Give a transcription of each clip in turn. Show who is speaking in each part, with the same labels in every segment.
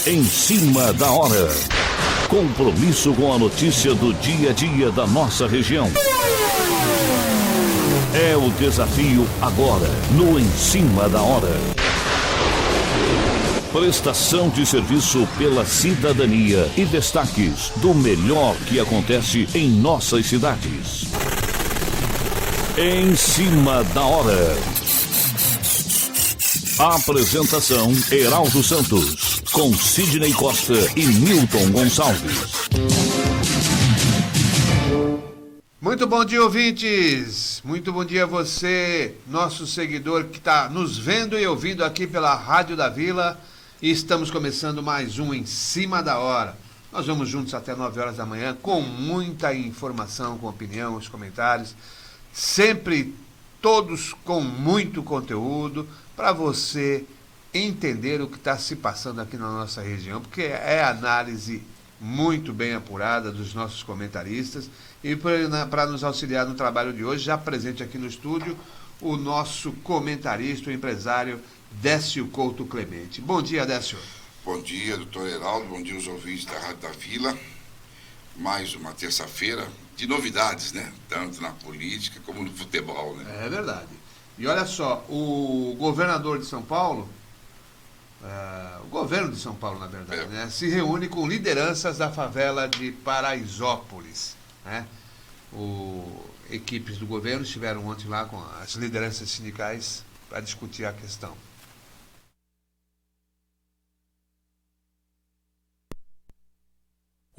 Speaker 1: Em cima da hora. Compromisso com a notícia do dia a dia da nossa região. É o desafio agora, no Em Cima da Hora. Prestação de serviço pela cidadania e destaques do melhor que acontece em nossas cidades. Em Cima da Hora. Apresentação: Heraldo Santos, com Sidney Costa e Milton Gonçalves.
Speaker 2: Muito bom dia, ouvintes. Muito bom dia a você, nosso seguidor que está nos vendo e ouvindo aqui pela Rádio da Vila. E estamos começando mais um Em Cima da Hora. Nós vamos juntos até 9 horas da manhã com muita informação, com opinião, os comentários. Sempre todos com muito conteúdo para você entender o que está se passando aqui na nossa região, porque é análise muito bem apurada dos nossos comentaristas. E para nos auxiliar no trabalho de hoje, já presente aqui no estúdio, o nosso comentarista, o empresário Décio Couto Clemente. Bom dia, Décio.
Speaker 3: Bom dia, doutor Heraldo. Bom dia aos ouvintes da Rádio da Vila. Mais uma terça-feira de novidades, né? Tanto na política como no futebol, né?
Speaker 2: É verdade. E olha só, o governador de São Paulo, o governo de São Paulo, na verdade, né, se reúne com lideranças da favela de Paraisópolis, né? Equipes do governo estiveram ontem lá com as lideranças sindicais para discutir a questão.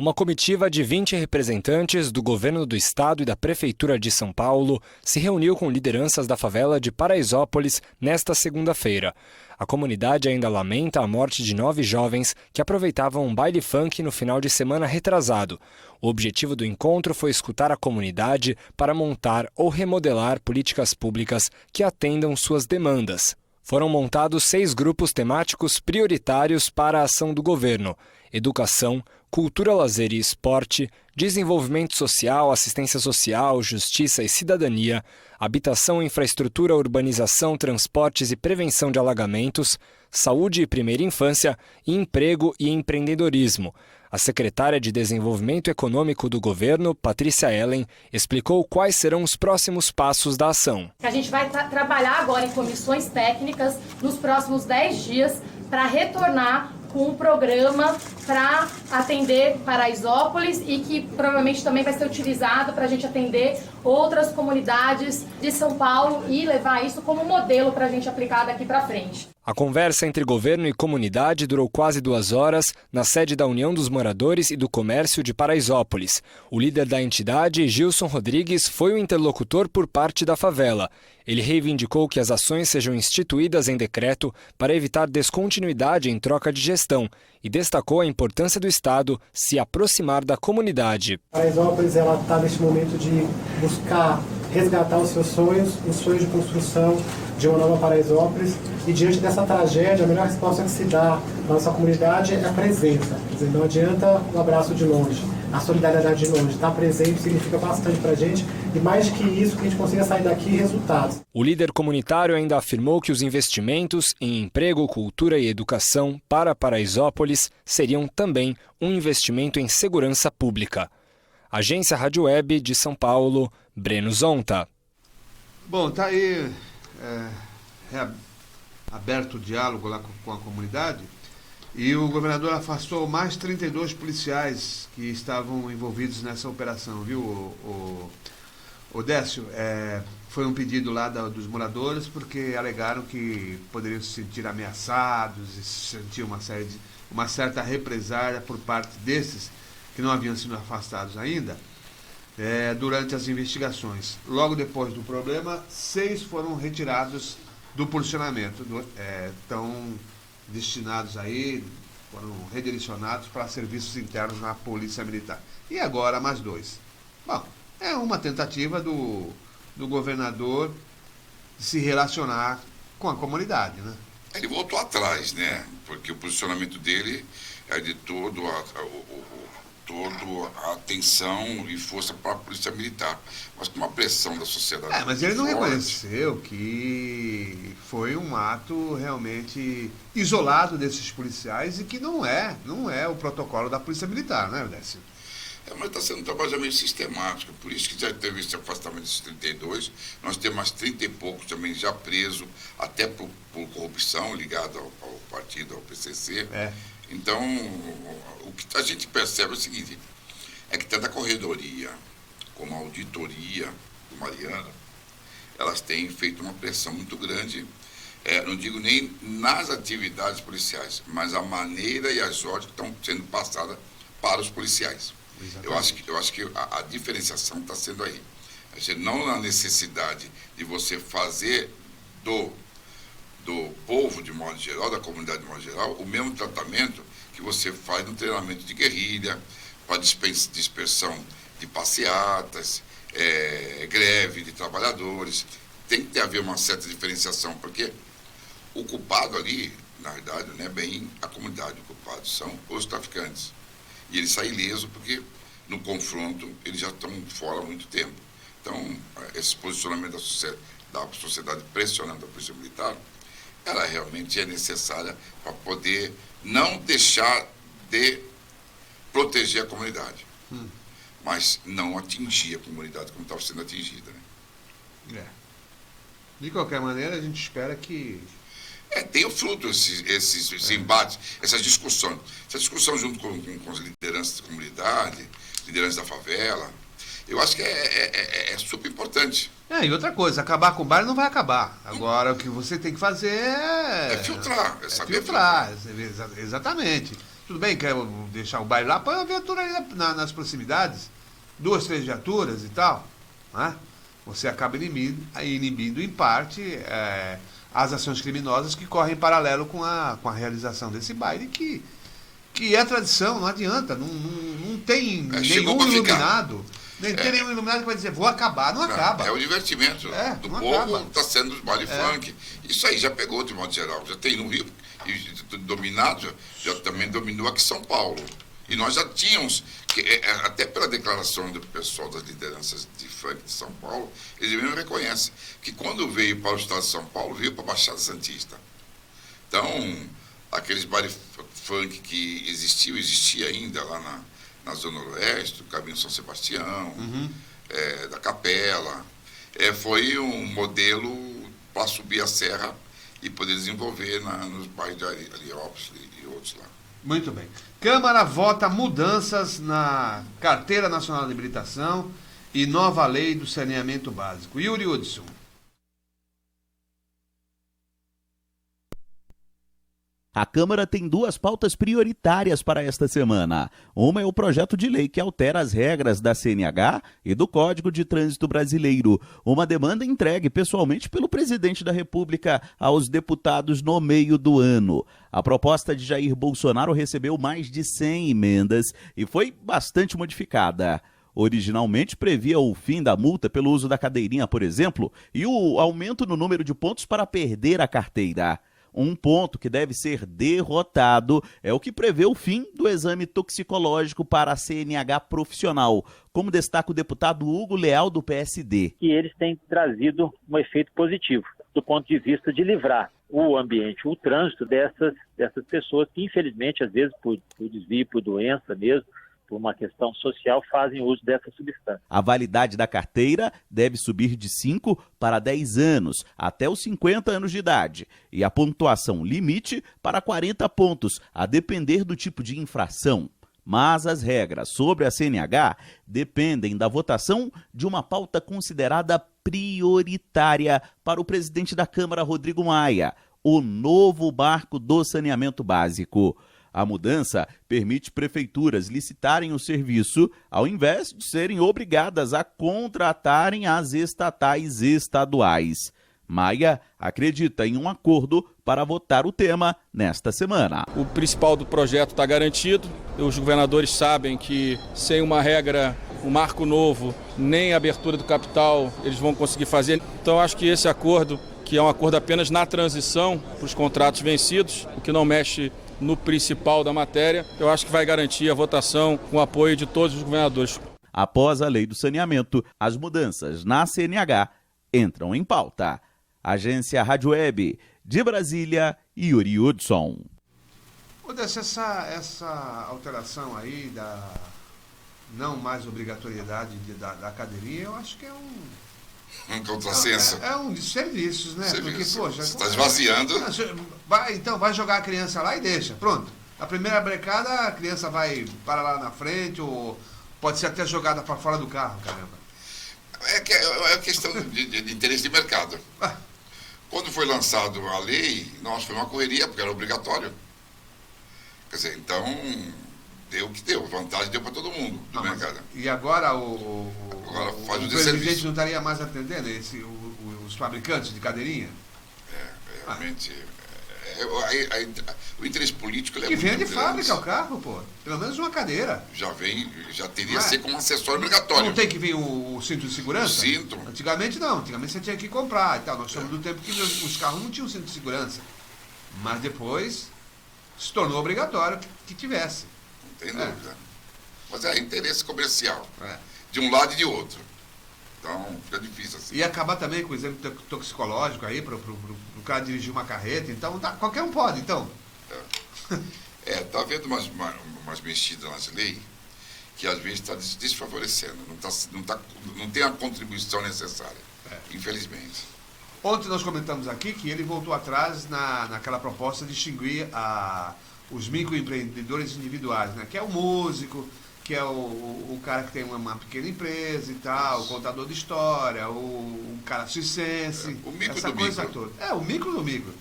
Speaker 4: Uma comitiva de 20 representantes do governo do estado e da prefeitura de São Paulo se reuniu com lideranças da favela de Paraisópolis nesta segunda-feira. A comunidade ainda lamenta a morte de 9 jovens que aproveitavam um baile funk no final de semana retrasado. O objetivo do encontro foi escutar a comunidade para montar ou remodelar políticas públicas que atendam suas demandas. Foram montados 6 grupos temáticos prioritários para a ação do governo: educação, cultura, lazer e esporte, desenvolvimento social, assistência social, justiça e cidadania, habitação, infraestrutura, urbanização, transportes e prevenção de alagamentos, saúde e primeira infância, e emprego e empreendedorismo. A secretária de Desenvolvimento Econômico do governo, Patrícia Ellen, explicou quais serão os próximos passos da ação.
Speaker 5: A gente vai trabalhar agora em comissões técnicas nos próximos 10 dias para retornar com um programa para atender Paraisópolis e que provavelmente também vai ser utilizado para a gente atender outras comunidades de São Paulo e levar isso como modelo para a gente aplicar daqui para frente.
Speaker 4: A conversa entre governo e comunidade durou quase 2 horas na sede da União dos Moradores e do Comércio de Paraisópolis. O líder da entidade, Gilson Rodrigues, foi o interlocutor por parte da favela. Ele reivindicou que as ações sejam instituídas em decreto para evitar descontinuidade em troca de gestão e destacou a importância do Estado se aproximar da comunidade.
Speaker 6: Paraisópolis está neste momento de buscar resgatar os sonhos de construção de uma nova Paraisópolis, e diante dessa tragédia, a melhor resposta que se dá na nossa comunidade é a presença. Quer dizer, não adianta o abraço de longe, a solidariedade de longe. Estar presente significa bastante para a gente, e mais do que isso, que a gente consiga sair daqui resultados.
Speaker 4: O líder comunitário ainda afirmou que os investimentos em emprego, cultura e educação para Paraisópolis seriam também um investimento em segurança pública. Agência Rádio Web de São Paulo, Breno Zonta.
Speaker 2: Bom, tá aí aberto o diálogo lá com a comunidade, e o governador afastou mais 32 policiais que estavam envolvidos nessa operação, viu, o Décio? Foi um pedido lá dos moradores, porque alegaram que poderiam se sentir ameaçados e sentir uma certa represália por parte desses que não haviam sido afastados ainda, durante as investigações. Logo depois do problema, 6 foram retirados do posicionamento, estão destinados aí, foram redirecionados para serviços internos na Polícia Militar. E agora mais 2. Bom, é uma tentativa do governador de se relacionar com a comunidade, né?
Speaker 3: Ele voltou atrás, né? Porque o posicionamento dele é de todo toda a atenção e força para a Polícia Militar. Mas com uma pressão da sociedade.
Speaker 2: Mas ele não
Speaker 3: forte,
Speaker 2: reconheceu que foi um ato realmente isolado desses policiais e que não é o protocolo da Polícia Militar, né, Décio?
Speaker 3: Mas está sendo um trabalho meio sistemático, por isso que já teve esse afastamento desses 32, nós temos mais 30 e poucos também já presos, até por corrupção, ligado ao partido, ao PCC. Então, o que a gente percebe é o seguinte, é que tanto a corredoria como a auditoria do Mariana, elas têm feito uma pressão muito grande, não digo nem nas atividades policiais, mas a maneira e as ordens que estão sendo passadas para os policiais. Eu acho que a diferenciação está sendo aí. Não na necessidade de você fazer do povo de modo geral, da comunidade de modo geral, o mesmo tratamento que você faz no treinamento de guerrilha, para dispersão de passeatas, greve de trabalhadores. Tem que haver uma certa diferenciação, porque o culpado ali, na verdade, não é bem a comunidade, o culpado são os traficantes. E ele sai ileso porque, no confronto, eles já estão fora há muito tempo. Então, esse posicionamento da sociedade pressionando a Polícia Militar, ela realmente é necessária para poder não deixar de proteger a comunidade, mas não atingir a comunidade como estava sendo atingida. Né?
Speaker 2: De qualquer maneira, a gente espera que...
Speaker 3: tem o fruto esses embates, essas discussões. Essa discussão junto com as lideranças da comunidade, lideranças da favela, eu acho que é super importante.
Speaker 2: E outra coisa, acabar com o baile não vai acabar. Agora, o que você tem que fazer é
Speaker 3: filtrar, saber
Speaker 2: filtrar. Exatamente. Tudo bem, quer deixar o baile lá, põe uma viatura aí nas proximidades, 2, 3 viaturas e tal, né? Você acaba inibindo em parte as ações criminosas que correm em paralelo com a realização desse baile, que é tradição, não adianta, não tem nenhum iluminado, tem nenhum iluminado que vai dizer, vou acabar, não acaba.
Speaker 3: É o divertimento do povo, está sendo os baile funk, isso aí já pegou de modo geral, já tem no Rio, e dominado, já também dominou aqui São Paulo. E nós já tínhamos, até pela declaração do pessoal das lideranças de funk de São Paulo, eles mesmo reconhecem que quando veio para o estado de São Paulo, veio para a Baixada Santista. Então, aqueles baile funk que existia ainda lá na Zona Oeste, do Caminho São Sebastião, da Capela, foi um modelo para subir a serra e poder desenvolver nos bairros de Ariópolis e outros lá.
Speaker 2: Muito bem. Câmara vota mudanças na Carteira Nacional de Habilitação e nova lei do saneamento básico. Yuri Hudson.
Speaker 7: A Câmara tem 2 pautas prioritárias para esta semana. Uma é o projeto de lei que altera as regras da CNH e do Código de Trânsito Brasileiro. Uma demanda entregue pessoalmente pelo presidente da República aos deputados no meio do ano. A proposta de Jair Bolsonaro recebeu mais de 100 emendas e foi bastante modificada. Originalmente previa o fim da multa pelo uso da cadeirinha, por exemplo, e o aumento no número de pontos para perder a carteira. Um ponto que deve ser derrotado é o que prevê o fim do exame toxicológico para a CNH profissional, como destaca o deputado Hugo Leal, do PSD.
Speaker 8: E eles têm trazido um efeito positivo, do ponto de vista de livrar o ambiente, o trânsito dessas pessoas que, infelizmente, às vezes por desvio, por doença mesmo, por uma questão social, fazem uso dessa substância.
Speaker 7: A validade da carteira deve subir de 5 para 10 anos, até os 50 anos de idade, e a pontuação limite para 40 pontos, a depender do tipo de infração. Mas as regras sobre a CNH dependem da votação de uma pauta considerada prioritária para o presidente da Câmara, Rodrigo Maia, o novo marco do saneamento básico. A mudança permite prefeituras licitarem o serviço, ao invés de serem obrigadas a contratarem as estatais e estaduais. Maia acredita em um acordo para votar o tema nesta semana.
Speaker 9: O principal do projeto está garantido. Os governadores sabem que sem uma regra, um marco novo, nem a abertura do capital eles vão conseguir fazer. Então acho que esse acordo, que é um acordo apenas na transição para os contratos vencidos, o que não mexe no principal da matéria, eu acho que vai garantir a votação com o apoio de todos os governadores.
Speaker 7: Após a lei do saneamento, as mudanças na CNH entram em pauta. Agência Rádio Web, de Brasília, Yuri Hudson.
Speaker 2: Essa alteração aí da não mais obrigatoriedade da cadeirinha, eu acho que é um
Speaker 3: contrassenso.
Speaker 2: É um de serviços, né?
Speaker 3: Serviço.
Speaker 2: Porque, poxa,
Speaker 3: você está esvaziando.
Speaker 2: Então, vai jogar a criança lá e deixa. Pronto. A primeira brecada, a criança vai para lá na frente, ou pode ser até jogada para fora do carro, caramba.
Speaker 3: É questão de interesse de mercado. Quando foi lançado a lei, foi uma correria, porque era obrigatório. Quer dizer, então, deu o que deu. Vantagem deu para todo mundo do mercado.
Speaker 2: E agora
Speaker 3: agora faz o
Speaker 2: presidente não estaria mais atendendo os fabricantes de cadeirinha?
Speaker 3: Realmente... o interesse político...
Speaker 2: Que vem de fábrica o carro, pô. Pelo menos uma cadeira.
Speaker 3: Já teria que ser como acessório obrigatório.
Speaker 2: Não tem que vir o cinto de segurança?
Speaker 3: O cinto.
Speaker 2: Antigamente não. Antigamente você tinha que comprar e tal. Nós estamos do tempo que os carros não tinham cinto de segurança. Mas depois se tornou obrigatório que tivesse.
Speaker 3: Não tem dúvida. Mas é interesse comercial. De um lado e de outro. Então, fica difícil assim.
Speaker 2: E acabar também com o exame toxicológico aí, para o cara dirigir uma carreta. Então, qualquer um pode, então.
Speaker 3: Tá havendo umas mexidas nas leis que às vezes está desfavorecendo. Não tem a contribuição necessária. Infelizmente.
Speaker 2: Ontem nós comentamos aqui que ele voltou atrás naquela proposta de extinguir os microempreendedores individuais, né? Que é o músico, que é o cara que tem uma pequena empresa e tal, o contador de história, o cara circense,
Speaker 3: o micro
Speaker 2: essa
Speaker 3: do
Speaker 2: coisa
Speaker 3: micro.
Speaker 2: toda. O micro do micro.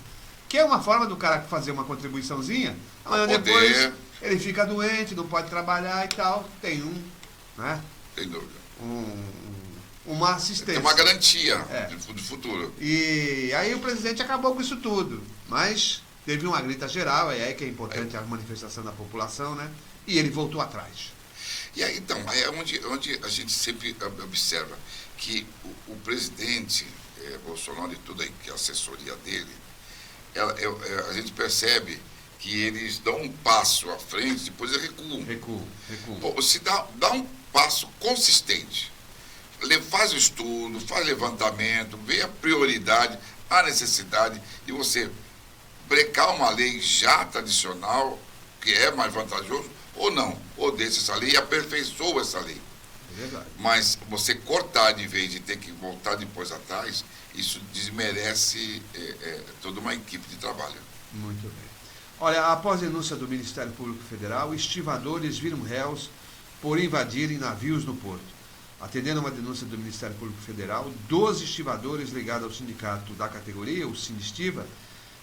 Speaker 2: Que é uma forma do cara fazer uma contribuiçãozinha, amanhã depois ele fica doente, não pode trabalhar e tal, tem né?
Speaker 3: Sem dúvida.
Speaker 2: Uma assistência.
Speaker 3: Tem uma garantia do futuro.
Speaker 2: E aí o presidente acabou com isso tudo. Mas teve uma grita geral, é aí que é importante a manifestação da população, né? E ele voltou atrás.
Speaker 3: E aí, então, é onde a gente sempre observa que o presidente Bolsonaro e tudo aí, que é a assessoria dele, a gente percebe que eles dão um passo à frente, depois eles recuam. Pô, se dá um passo consistente, faz o estudo, faz levantamento, vê a prioridade, a necessidade de você brecar uma lei já tradicional, que é mais vantajoso, ou não, ou deixa essa lei e aperfeiçoa essa lei.
Speaker 2: É verdade.
Speaker 3: Mas você cortar de vez de ter que voltar depois atrás, isso desmerece toda uma equipe de trabalho.
Speaker 2: Muito bem. Olha, após a denúncia do Ministério Público Federal, estivadores viram réus por invadirem navios no porto. Atendendo uma denúncia do Ministério Público Federal, 12 estivadores ligados ao sindicato da categoria, o Sinistiva,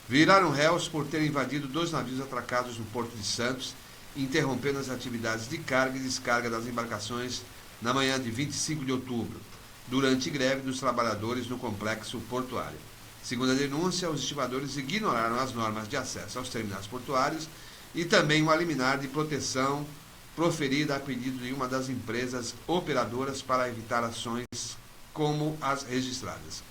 Speaker 2: viraram réus por terem invadido 2 navios atracados no Porto de Santos, interrompendo as atividades de carga e descarga das embarcações na manhã de 25 de outubro, durante greve dos trabalhadores no complexo portuário. Segundo a denúncia, os estivadores ignoraram as normas de acesso aos terminais portuários e também uma liminar de proteção proferida a pedido de uma das empresas operadoras para evitar ações como as registradas.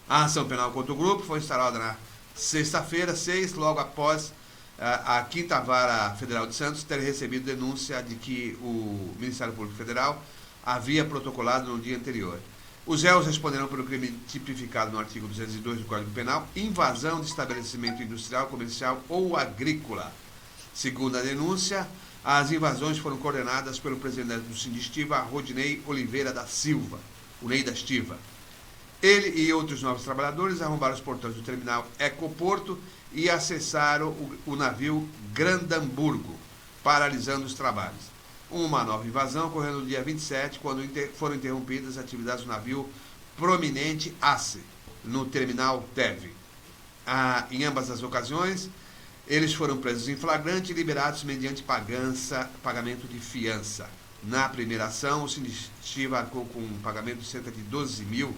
Speaker 2: A ação penal contra o grupo foi instaurada na sexta-feira, 6, logo após a 5ª Vara Federal de Santos ter recebido denúncia de que o Ministério Público Federal havia protocolado no dia anterior. Os réus responderam pelo crime tipificado no artigo 202 do Código Penal, invasão de estabelecimento industrial, comercial ou agrícola. Segundo a denúncia, as invasões foram coordenadas pelo presidente do Sinistiva, Rodinei Oliveira da Silva, o Ney da Estiva. Ele e outros 9 trabalhadores arrombaram os portões do terminal Ecoporto e acessaram o navio Grandamburgo, paralisando os trabalhos. Uma nova invasão ocorreu no dia 27, quando foram interrompidas as atividades do navio Prominente Ace, no terminal Teve. Em ambas as ocasiões, eles foram presos em flagrante e liberados mediante pagamento de fiança. Na primeira ação, o Sinistiva arcou com um pagamento de cerca de 12 mil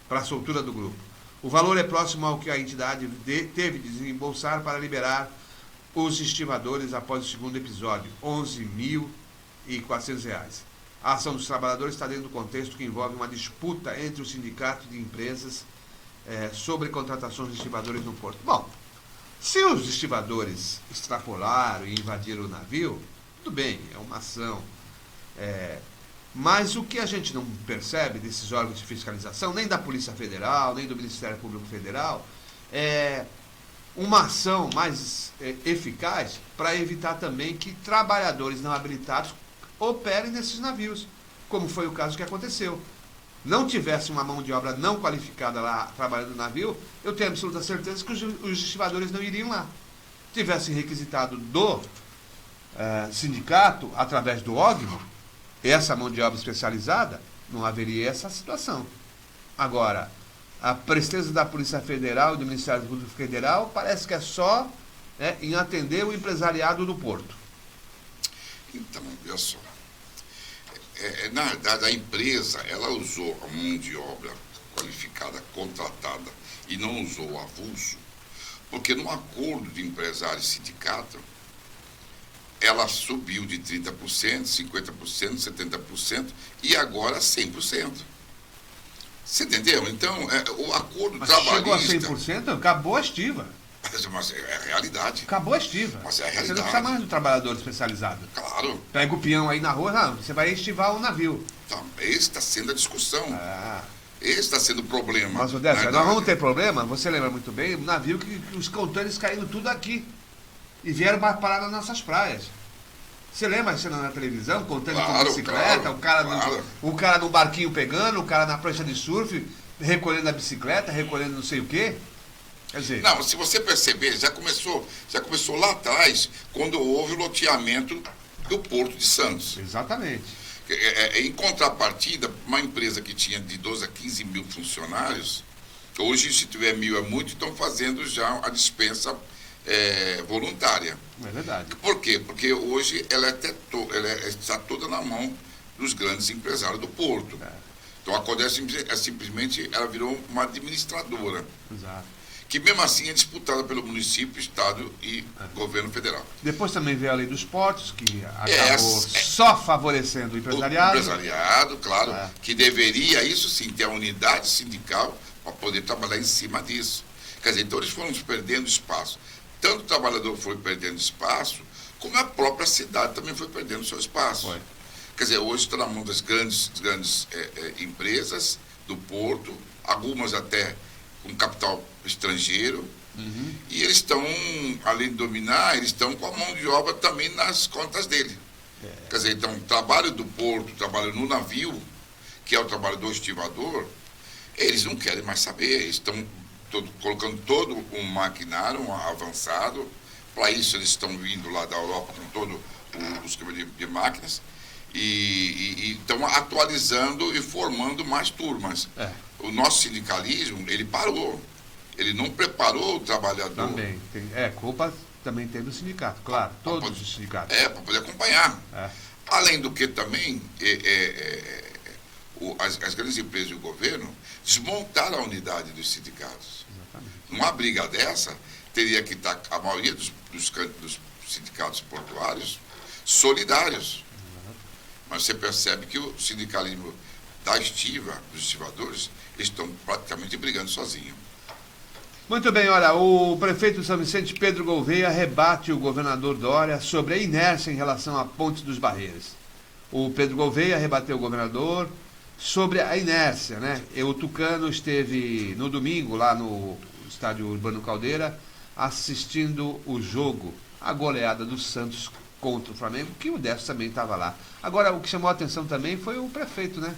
Speaker 2: para a soltura do grupo. O valor é próximo ao que a entidade teve de desembolsar para liberar os estivadores após o segundo episódio, R$11.400. A ação dos trabalhadores está dentro do contexto que envolve uma disputa entre o sindicato de empresas sobre contratações de estivadores no porto. Bom, Se os estivadores extrapolaram e invadiram o navio, tudo bem, é uma ação. Mas o que a gente não percebe desses órgãos de fiscalização, nem da Polícia Federal, nem do Ministério Público Federal, é uma ação mais eficaz para evitar também que trabalhadores não habilitados operem nesses navios, como foi o caso que aconteceu. Não tivesse uma mão de obra não qualificada lá trabalhando no navio, eu tenho absoluta certeza que os estivadores não iriam lá. Tivessem requisitado do sindicato, através do OGMO, essa mão de obra especializada, não haveria essa situação. Agora, a presteza da Polícia Federal e do Ministério Público Federal parece que é só em atender o empresariado do Porto.
Speaker 3: Então, olha só. Na verdade, a empresa, ela usou a mão de obra qualificada, contratada, e não usou o avulso, porque no acordo de empresário e sindicato, ela subiu de 30%, 50%, 70% e agora 100%. Você entendeu? Então, o acordo trabalhista...
Speaker 2: Chegou a 100%, acabou a estiva.
Speaker 3: Mas é a realidade.
Speaker 2: Acabou a estiva.
Speaker 3: Mas é a realidade.
Speaker 2: Você não precisa mais do trabalhador especializado.
Speaker 3: Claro.
Speaker 2: Pega o peão aí na rua, não, você vai estivar o navio.
Speaker 3: Então, esse está sendo a discussão. Esse está sendo o problema.
Speaker 2: Mas, Odessa, nós vamos ter problema, você lembra muito bem, o navio que os contêineres caíram tudo aqui. E vieram parar nas nossas praias. Você lembra a cena na televisão, contando com bicicleta, o cara no barquinho pegando, o cara na prancha de surf, recolhendo a bicicleta, recolhendo não sei o quê? Quer dizer...
Speaker 3: Não, se você perceber, já começou lá atrás, quando houve o loteamento do Porto de Santos.
Speaker 2: Exatamente.
Speaker 3: Em contrapartida, uma empresa que tinha de 12 a 15 mil funcionários, hoje, se tiver 1.000 é muito, estão fazendo já a dispensa voluntária.
Speaker 2: É verdade.
Speaker 3: Por quê? Porque hoje ela está toda na mão dos grandes empresários do Porto. Então a Codessa simplesmente ela virou uma administradora.
Speaker 2: Exato.
Speaker 3: Que mesmo assim é disputada pelo município, estado e governo federal.
Speaker 2: Depois também veio a lei dos portos, que acabou só favorecendo o empresariado.
Speaker 3: O empresariado, claro, que deveria, isso sim, ter a unidade sindical para poder trabalhar em cima disso. Quer dizer, então eles foram perdendo espaço. Tanto o trabalhador foi perdendo espaço, como a própria cidade também foi perdendo seu espaço.
Speaker 2: Foi.
Speaker 3: Quer dizer, hoje está na mão das grandes empresas do Porto, algumas até com capital estrangeiro, e eles estão, além de dominar, eles estão com a mão de obra também nas contas dele. Quer dizer, então, o trabalho do Porto, o trabalho no navio, que é o trabalho do estivador, eles não querem mais saber, eles estão colocando todo um maquinário avançado. Para isso eles estão vindo lá da Europa com todo o esquema de máquinas e estão atualizando e formando mais turmas. O nosso sindicalismo, ele parou, ele não preparou o trabalhador.
Speaker 2: Também, culpa também tem do sindicato, claro, todos os sindicatos.
Speaker 3: Para poder acompanhar. Além do que também, as grandes empresas e o governo desmontaram a unidade dos sindicatos.
Speaker 2: Exatamente.
Speaker 3: Numa briga dessa, teria que estar a maioria dos sindicatos portuários solidários. Mas você percebe que o sindicalismo da estiva, dos estivadores, estão praticamente brigando sozinhos.
Speaker 2: Muito bem, olha, o prefeito de São Vicente, Pedro Gouveia, rebate o governador Dória sobre a inércia em relação à Ponte dos Barreiras. O Pedro Gouveia rebateu o governador sobre a inércia, né? O Tucano esteve no domingo lá no estádio Urbano Caldeira assistindo o jogo, a goleada do Santos contra o Flamengo, que o Décio também estava lá. Agora, o que chamou a atenção também foi o prefeito, né?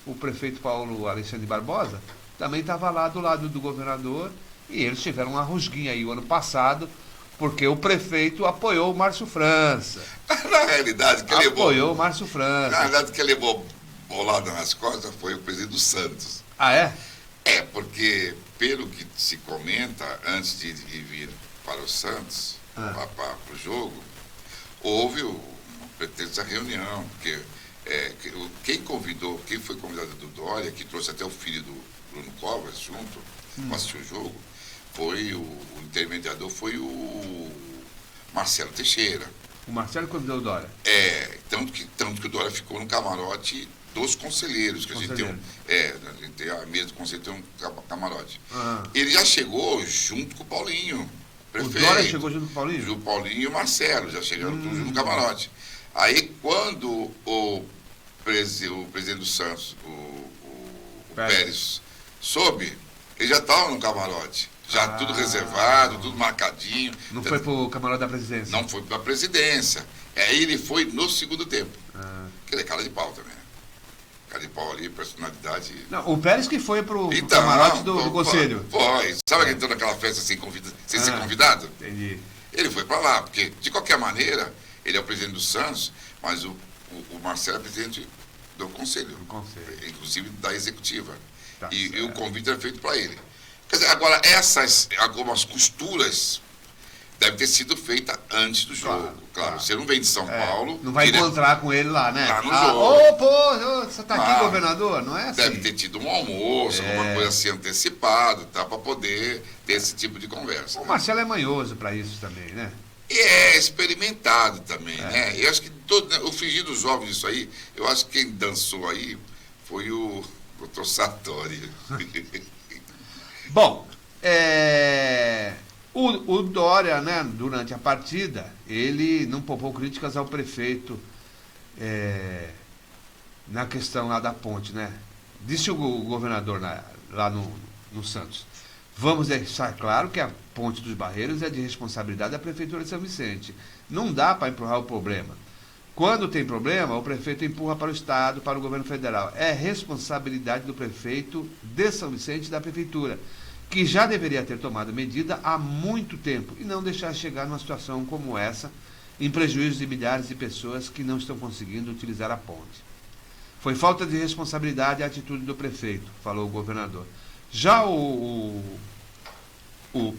Speaker 2: O prefeito Paulo Alexandre Barbosa também estava lá do lado do governador e eles tiveram uma rusguinha aí o ano passado, porque o prefeito apoiou o Márcio França.
Speaker 3: Na realidade, quem
Speaker 2: apoiou o Márcio França.
Speaker 3: Na realidade, quem levou bolada nas costas foi o presidente do Santos.
Speaker 2: Ah, é?
Speaker 3: Porque, pelo que se comenta, antes de vir para o Santos, para o jogo, houve uma pretensa reunião, porque quem foi convidado do Dória, que trouxe até o filho do Bruno Covas junto, para assistir o jogo, foi o intermediador foi o Marcelo Teixeira.
Speaker 2: O Marcelo convidou o Dória?
Speaker 3: Tanto que o Dória ficou no camarote dos conselheiros, que a gente tem a mesa do conselho, tem um camarote. Ele já chegou junto com o Paulinho. prefeito.
Speaker 2: O Dória chegou junto com o Paulinho?
Speaker 3: O Paulinho e o Marcelo, já chegaram todos no camarote. Aí, quando o presidente do Santos, o Pérez, soube, ele já estava no camarote. Já tudo reservado, tudo marcadinho.
Speaker 2: Não foi pro camarote da presidência?
Speaker 3: Não foi para a presidência. Aí ele foi no segundo tempo. Que ele é cara de pau também. Cara de pau ali, personalidade.
Speaker 2: Não, o Pérez que foi pro camarote do conselho.
Speaker 3: Foi. Sabe que ele entrou naquela festa sem ser convidado?
Speaker 2: Entendi.
Speaker 3: Ele foi para lá, porque, de qualquer maneira, ele é o presidente do Santos, mas o Marcelo é presidente do conselho. Inclusive da executiva.
Speaker 2: Tá
Speaker 3: e o convite é feito para ele. Quer dizer, agora, algumas costuras devem ter sido feitas antes do jogo. Claro. Você não vem de São Paulo...
Speaker 2: Não vai encontrar com ele lá, né?
Speaker 3: Lá no jogo.
Speaker 2: Você tá aqui, governador? Não é assim?
Speaker 3: Deve ter tido um almoço, alguma coisa assim antecipado, tá, para poder ter esse tipo de conversa.
Speaker 2: O Marcelo é manhoso para isso também, né?
Speaker 3: E é experimentado também, né? Eu acho que o frigir dos ovos disso aí, eu acho que quem dançou aí foi o Dr. Sartori.
Speaker 2: Bom, o Dória, né, durante a partida, ele não poupou críticas ao prefeito na questão lá da ponte, né? Disse o governador lá no Santos: vamos deixar claro que a ponte dos Barreiros é de responsabilidade da Prefeitura de São Vicente. Não dá para empurrar o problema. Quando tem problema, o prefeito empurra para o Estado, para o governo federal. É responsabilidade do prefeito de São Vicente e da Prefeitura, que já deveria ter tomado medida há muito tempo e não deixar chegar numa situação como essa, em prejuízo de milhares de pessoas que não estão conseguindo utilizar a ponte. Foi falta de responsabilidade a atitude do prefeito, falou o governador. Já o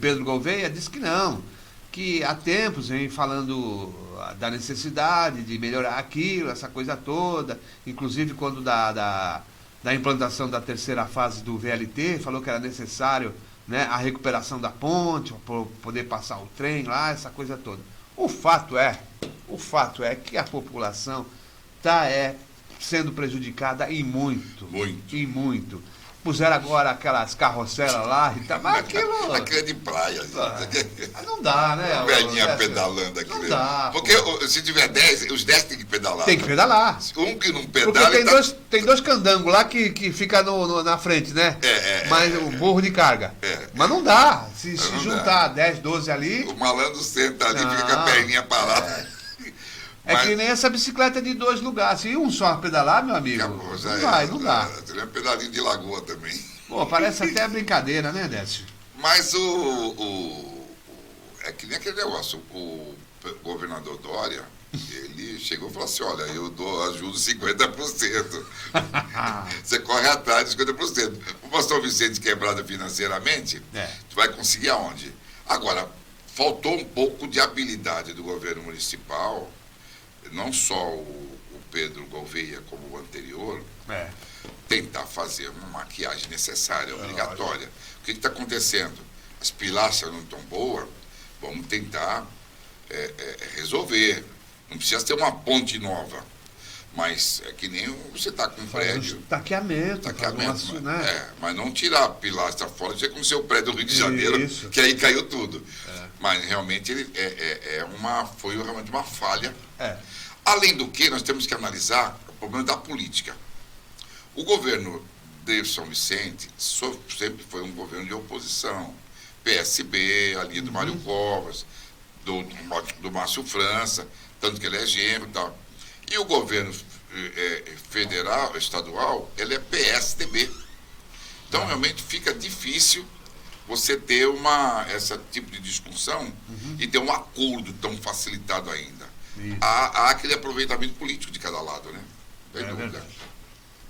Speaker 2: Pedro Gouveia disse que não, que há tempos vem falando da necessidade de melhorar aquilo, essa coisa toda, inclusive quando da implantação da terceira fase do VLT, falou que era necessário, né, a recuperação da ponte, para poder passar o trem lá, essa coisa toda. O fato é que a população está sendo prejudicada e muito. E muito. Puseram agora aquelas carrosselas lá e tal, mas aquilo...
Speaker 3: Aquilo é de praia.
Speaker 2: Não dá, né?
Speaker 3: Uma velhinha pedalando aqui.
Speaker 2: Não dá.
Speaker 3: Porque se tiver 10, os 10 tem que pedalar.
Speaker 2: Tem que pedalar.
Speaker 3: Um que não pedala...
Speaker 2: Porque tem dois candangos lá que fica na frente, né? Mas o burro de carga. Mas não dá. Se juntar 10, 12 ali...
Speaker 3: O malandro senta ali, fica com a perninha parada.
Speaker 2: Mas, que nem essa bicicleta de 2 lugares. Se um só pedalar, meu amigo,
Speaker 3: acabou,
Speaker 2: não dá.
Speaker 3: Seria um pedalinho de lagoa também.
Speaker 2: Pô, parece até brincadeira, né, Décio?
Speaker 3: Mas é que nem aquele negócio. O governador Dória, ele chegou e falou assim: olha, eu ajudo 50%. Você corre atrás de 50%. O pastor Vicente quebrado financeiramente, tu vai conseguir aonde? Agora, faltou um pouco de habilidade do governo municipal, não só o Pedro Gouveia como o anterior, tentar fazer uma maquiagem necessária, obrigatória. O que está acontecendo? As pilastras não estão boas, vamos tentar resolver. Não precisa ter uma ponte nova, mas é que nem você está com um prédio.
Speaker 2: Taqueamento,
Speaker 3: mas não tirar a pilastra fora, isso aconteceu o prédio do Rio de Janeiro, que aí caiu tudo. Mas realmente ele foi realmente uma falha. Além do que, nós temos que analisar o problema da política. O governo de São Vicente sempre foi um governo de oposição. PSB, ali do Mário Covas, do Márcio França, tanto que ele é genro e tal. E o governo federal, estadual, ele é PSDB. Então, realmente, fica difícil você ter esse tipo de discussão e ter um acordo tão facilitado ainda. Há aquele aproveitamento político de cada lado, né? Sem dúvida.
Speaker 2: Verdade.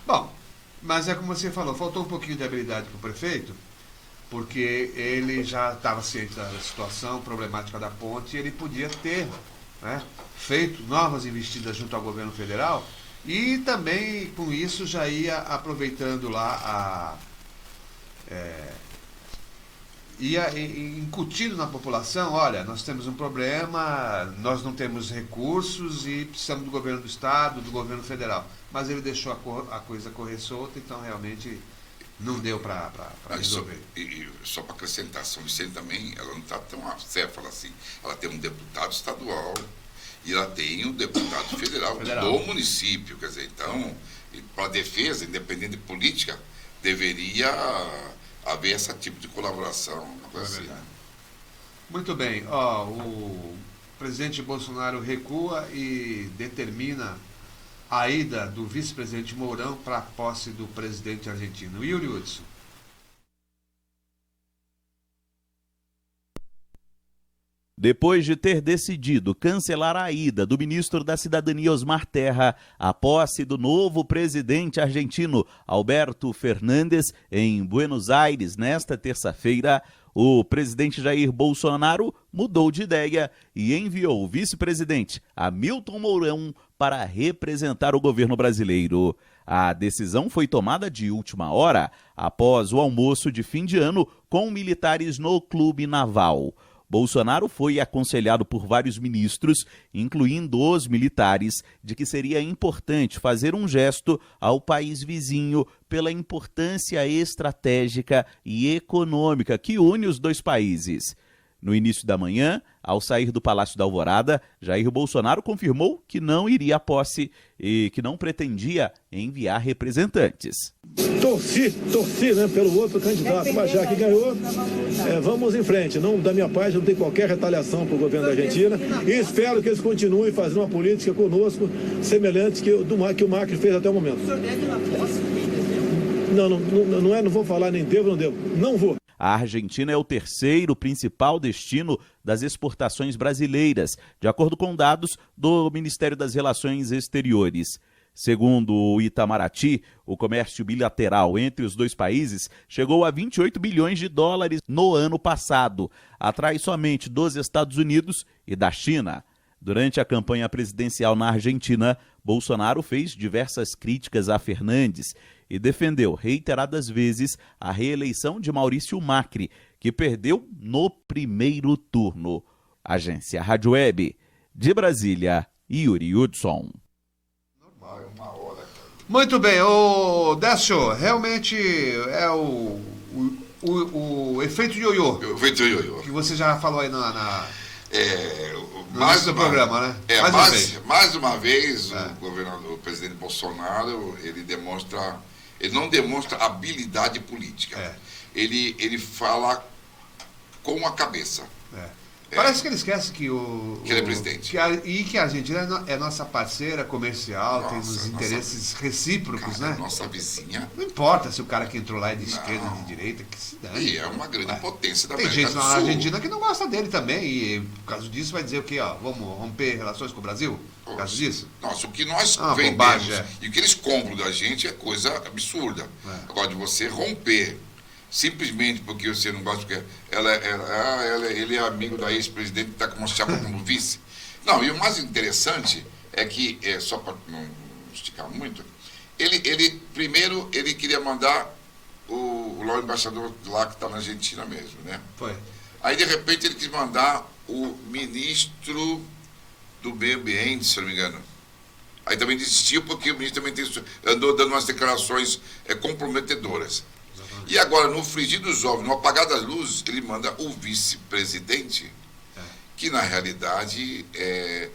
Speaker 2: Bom, mas é como você falou, faltou um pouquinho de habilidade para o prefeito, porque ele já estava ciente da situação problemática da ponte e ele podia ter, né, feito novas investidas junto ao governo federal e também, com isso, já ia aproveitando lá ia incutindo na população: olha, nós temos um problema, nós não temos recursos e precisamos do governo do estado, do governo federal. Mas ele deixou a coisa correr solta, então realmente não deu para resolver.
Speaker 3: E só para acrescentar, São Vicente também, ela não está tão acéfala assim. Ela tem um deputado estadual e ela tem um deputado federal. Do município. Quer dizer, então, para a defesa, independente de política, deveria haver esse tipo de colaboração. Assim.
Speaker 2: Muito bem. O presidente Bolsonaro recua e determina a ida do vice-presidente Mourão para a posse do presidente argentino. Yuri Hudson.
Speaker 7: Depois de ter decidido cancelar a ida do ministro da Cidadania Osmar Terra à posse do novo presidente argentino Alberto Fernandes em Buenos Aires nesta terça-feira, o presidente Jair Bolsonaro mudou de ideia e enviou o vice-presidente Hamilton Mourão para representar o governo brasileiro. A decisão foi tomada de última hora, após o almoço de fim de ano com militares no Clube Naval. Bolsonaro foi aconselhado por vários ministros, incluindo os militares, de que seria importante fazer um gesto ao país vizinho pela importância estratégica e econômica que une os dois países. No início da manhã, ao sair do Palácio da Alvorada, Jair Bolsonaro confirmou que não iria à posse e que não pretendia enviar representantes.
Speaker 10: Torci, né, pelo outro candidato, mas já que ganhou, vamos em frente. Não, da minha parte, não tem qualquer retaliação para o governo da Argentina e espero que eles continuem fazendo uma política conosco semelhante que o Macri fez até o momento. O senhor deve ir na posse em dezembro? Não vou falar nem devo, não devo. Não vou.
Speaker 7: A Argentina é o terceiro principal destino das exportações brasileiras, de acordo com dados do Ministério das Relações Exteriores. Segundo o Itamaraty, o comércio bilateral entre os dois países chegou a 28 bilhões de dólares no ano passado, atrás somente dos Estados Unidos e da China. Durante a campanha presidencial na Argentina, Bolsonaro fez diversas críticas a Fernandes e defendeu reiteradas vezes a reeleição de Maurício Macri, que perdeu no primeiro turno. Agência Rádio Web, de Brasília, Yuri Hudson.
Speaker 2: Muito bem, Décio, realmente é o efeito ioiô.
Speaker 3: O efeito ioiô.
Speaker 2: Que você já falou aí
Speaker 3: mais
Speaker 2: do programa, né?
Speaker 3: Mais uma vez, o presidente Bolsonaro, ele não demonstra habilidade política. Ele fala com a cabeça.
Speaker 2: Parece que ele esquece que
Speaker 3: ele é presidente.
Speaker 2: Que a Argentina é nossa parceira comercial, tem os interesses recíprocos, né?
Speaker 3: Nossa vizinha.
Speaker 2: Não importa se o cara que entrou lá é de esquerda ou de direita, que se dane.
Speaker 3: E é uma grande potência da
Speaker 2: América do Sul. Tem gente na Argentina que não gosta dele também, e por causa disso vai dizer o quê? Vamos romper relações com o Brasil? Por causa disso?
Speaker 3: Nossa, o que nós vendemos e o que eles compram da gente é coisa absurda. Agora, de você romper simplesmente porque você não gosta, porque ele é amigo da ex-presidente que está com uma chapa como vice. Não, e o mais interessante é que, só para não esticar muito, primeiro ele queria mandar o embaixador lá que está na Argentina mesmo, né?
Speaker 2: Foi.
Speaker 3: Aí, de repente, ele quis mandar o ministro do meio ambiente, se não me engano. Aí também desistiu porque o ministro também andou dando umas declarações comprometedoras. E agora, no frigir dos ovos, no apagar das luzes, ele manda o vice-presidente, que na realidade é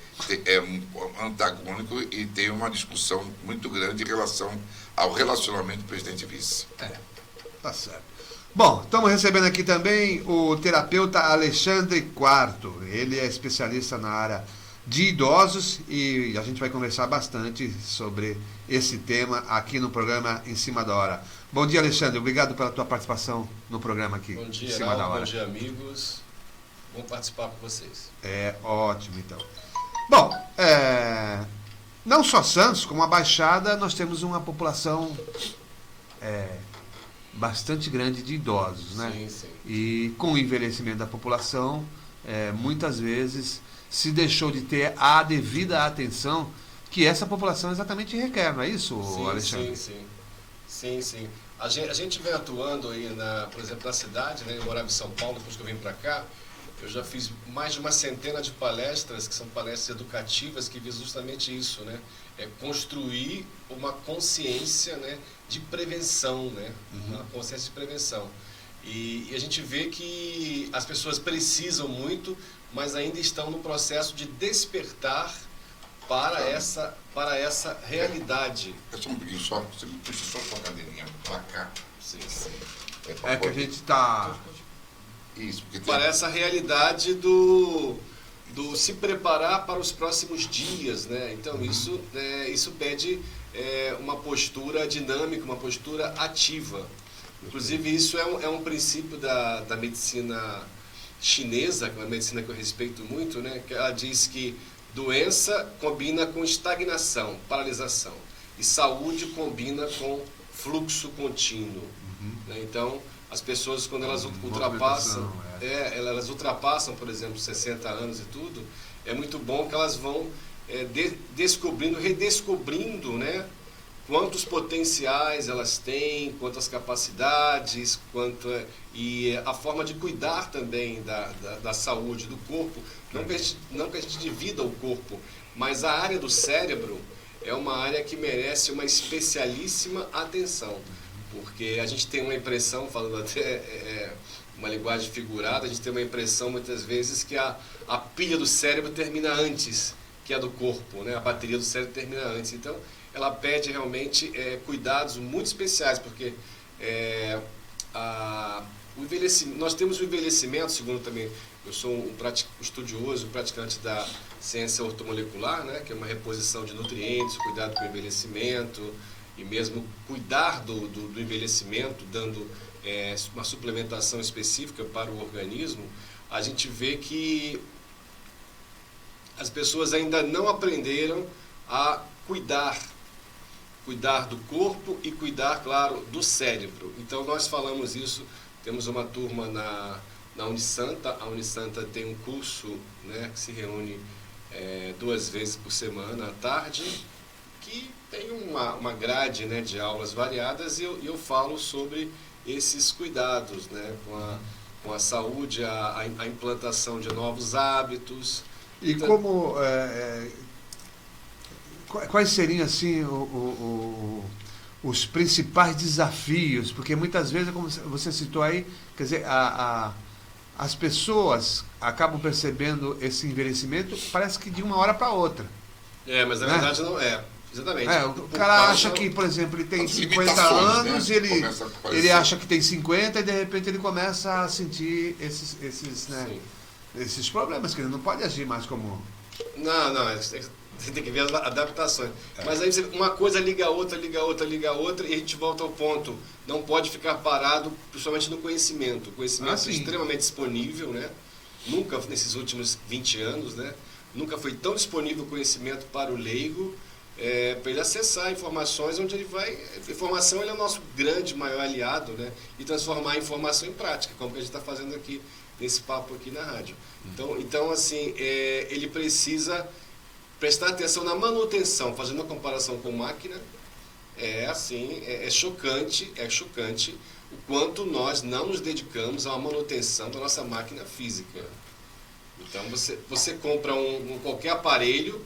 Speaker 3: antagônico e tem uma discussão muito grande em relação ao relacionamento presidente-vice.
Speaker 2: Tá certo. Bom, estamos recebendo aqui também o terapeuta Alexandre Quarto. Ele é especialista na área de idosos e a gente vai conversar bastante sobre esse tema aqui no programa Em Cima da Hora. Bom dia, Alexandre. Obrigado pela tua participação no programa aqui.
Speaker 11: Bom dia,
Speaker 2: Em Cima da Hora.
Speaker 11: Bom dia, amigos. Bom participar com vocês.
Speaker 2: Ótimo, então. Bom, não só Santos, como a Baixada, nós temos uma população bastante grande de idosos, né?
Speaker 11: Sim, sim.
Speaker 2: E com o envelhecimento da população, muitas vezes se deixou de ter a devida atenção que essa população exatamente requer, não é isso, Alexandre?
Speaker 11: Sim. A gente vem atuando aí, por exemplo, na cidade, né? Eu morava em São Paulo, depois que eu vim para cá, eu já fiz mais de uma centena de palestras, que são palestras educativas, que visam justamente isso, né? construir uma consciência, né, de prevenção, né, uma consciência de prevenção. E a gente vê que as pessoas precisam muito, mas ainda estão no processo de despertar para essa realidade.
Speaker 3: Só um pouquinho só, você puxa só sua cadeirinha para cá.
Speaker 11: Sim.
Speaker 2: É que a gente está...
Speaker 3: Isso, porque
Speaker 11: para essa realidade do se preparar para os próximos dias, né? Então isso pede uma postura dinâmica, uma postura ativa. Inclusive isso é um princípio da medicina chinesa, que é uma medicina que eu respeito muito, né? Que ela diz que doença combina com estagnação, paralisação, e saúde combina com fluxo contínuo. Né? Então, as pessoas, quando elas ultrapassam, elas ultrapassam, por exemplo, 60 anos e tudo, é muito bom que elas vão redescobrindo, né, quantos potenciais elas têm, quantas capacidades, e a forma de cuidar também da saúde do corpo. Não que a gente divida o corpo, mas a área do cérebro é uma área que merece uma especialíssima atenção. Porque a gente tem uma impressão, falando até uma linguagem figurada, a gente tem uma impressão muitas vezes que a pilha do cérebro termina antes que a do corpo, né? A bateria do cérebro termina antes. Então, ela pede realmente cuidados muito especiais, porque o envelhecimento, nós temos o envelhecimento, segundo também, eu sou um estudioso, praticante da ciência ortomolecular, né? Que é uma reposição de nutrientes, cuidado com o envelhecimento, e mesmo cuidar do envelhecimento, dando uma suplementação específica para o organismo. A gente vê que as pessoas ainda não aprenderam a cuidar do corpo e cuidar, claro, do cérebro. Então nós falamos isso, temos uma turma na Unisanta. A Unisanta tem um curso, né, que se reúne 2 vezes por semana à tarde, que tem uma grade, né, de aulas variadas, e eu falo sobre esses cuidados, né, com a saúde, a implantação de novos hábitos.
Speaker 2: E então, quais seriam assim os principais desafios? Porque muitas vezes, como você citou aí, quer dizer, as pessoas acabam percebendo esse envelhecimento, parece que de uma hora para outra.
Speaker 11: Mas na verdade não é. Exatamente.
Speaker 2: O cara acha que, por exemplo, ele tem 50 anos, né? e ele acha que tem 50 e de repente ele começa a sentir esses problemas, que ele não pode agir mais como...
Speaker 11: Não, você tem que ver as adaptações. Mas aí uma coisa liga a outra, e a gente volta ao ponto. Não pode ficar parado, principalmente no conhecimento. O conhecimento é extremamente disponível, né? Nunca, nesses últimos 20 anos, né? Nunca foi tão disponível o conhecimento para o leigo, para ele acessar informações onde ele vai... A informação é o nosso grande, maior aliado, né? E transformar a informação em prática, como que a gente está fazendo aqui, nesse papo aqui na rádio. Então assim, ele precisa prestar atenção na manutenção, fazendo uma comparação com máquina. É chocante o quanto nós não nos dedicamos à manutenção da nossa máquina física. Então você compra qualquer aparelho,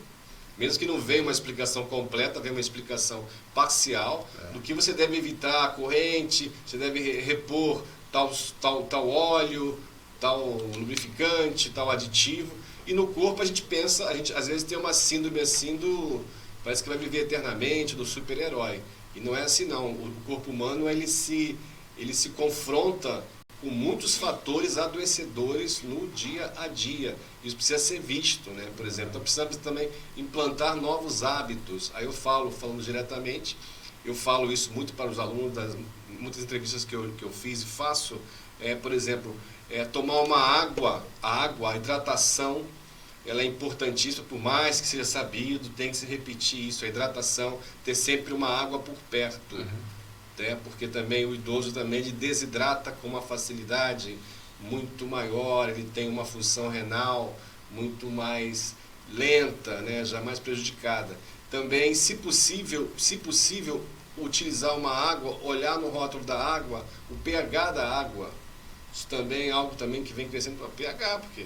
Speaker 11: mesmo que não venha uma explicação completa, venha uma explicação parcial do que você deve evitar, a corrente, você deve repor tal óleo, tal lubrificante, tal aditivo. E no corpo a gente às vezes tem uma síndrome assim parece que vai viver eternamente, do super-herói. E não é assim não. O corpo humano ele se confronta com muitos fatores adoecedores no dia a dia. Isso precisa ser visto, né? Por exemplo, então precisamos também implantar novos hábitos. Aí falando diretamente, eu falo isso muito para os alunos, muitas entrevistas que eu fiz e faço, por exemplo, tomar uma água, a hidratação, ela é importantíssima, por mais que seja sabido, tem que se repetir isso, a hidratação, ter sempre uma água por perto. Porque também o idoso também ele desidrata com uma facilidade muito maior, ele tem uma função renal muito mais lenta, né, já mais prejudicada. Também, se possível, utilizar uma água, olhar no rótulo da água, o pH da água. Isso também é algo também que vem crescendo para o pH, porque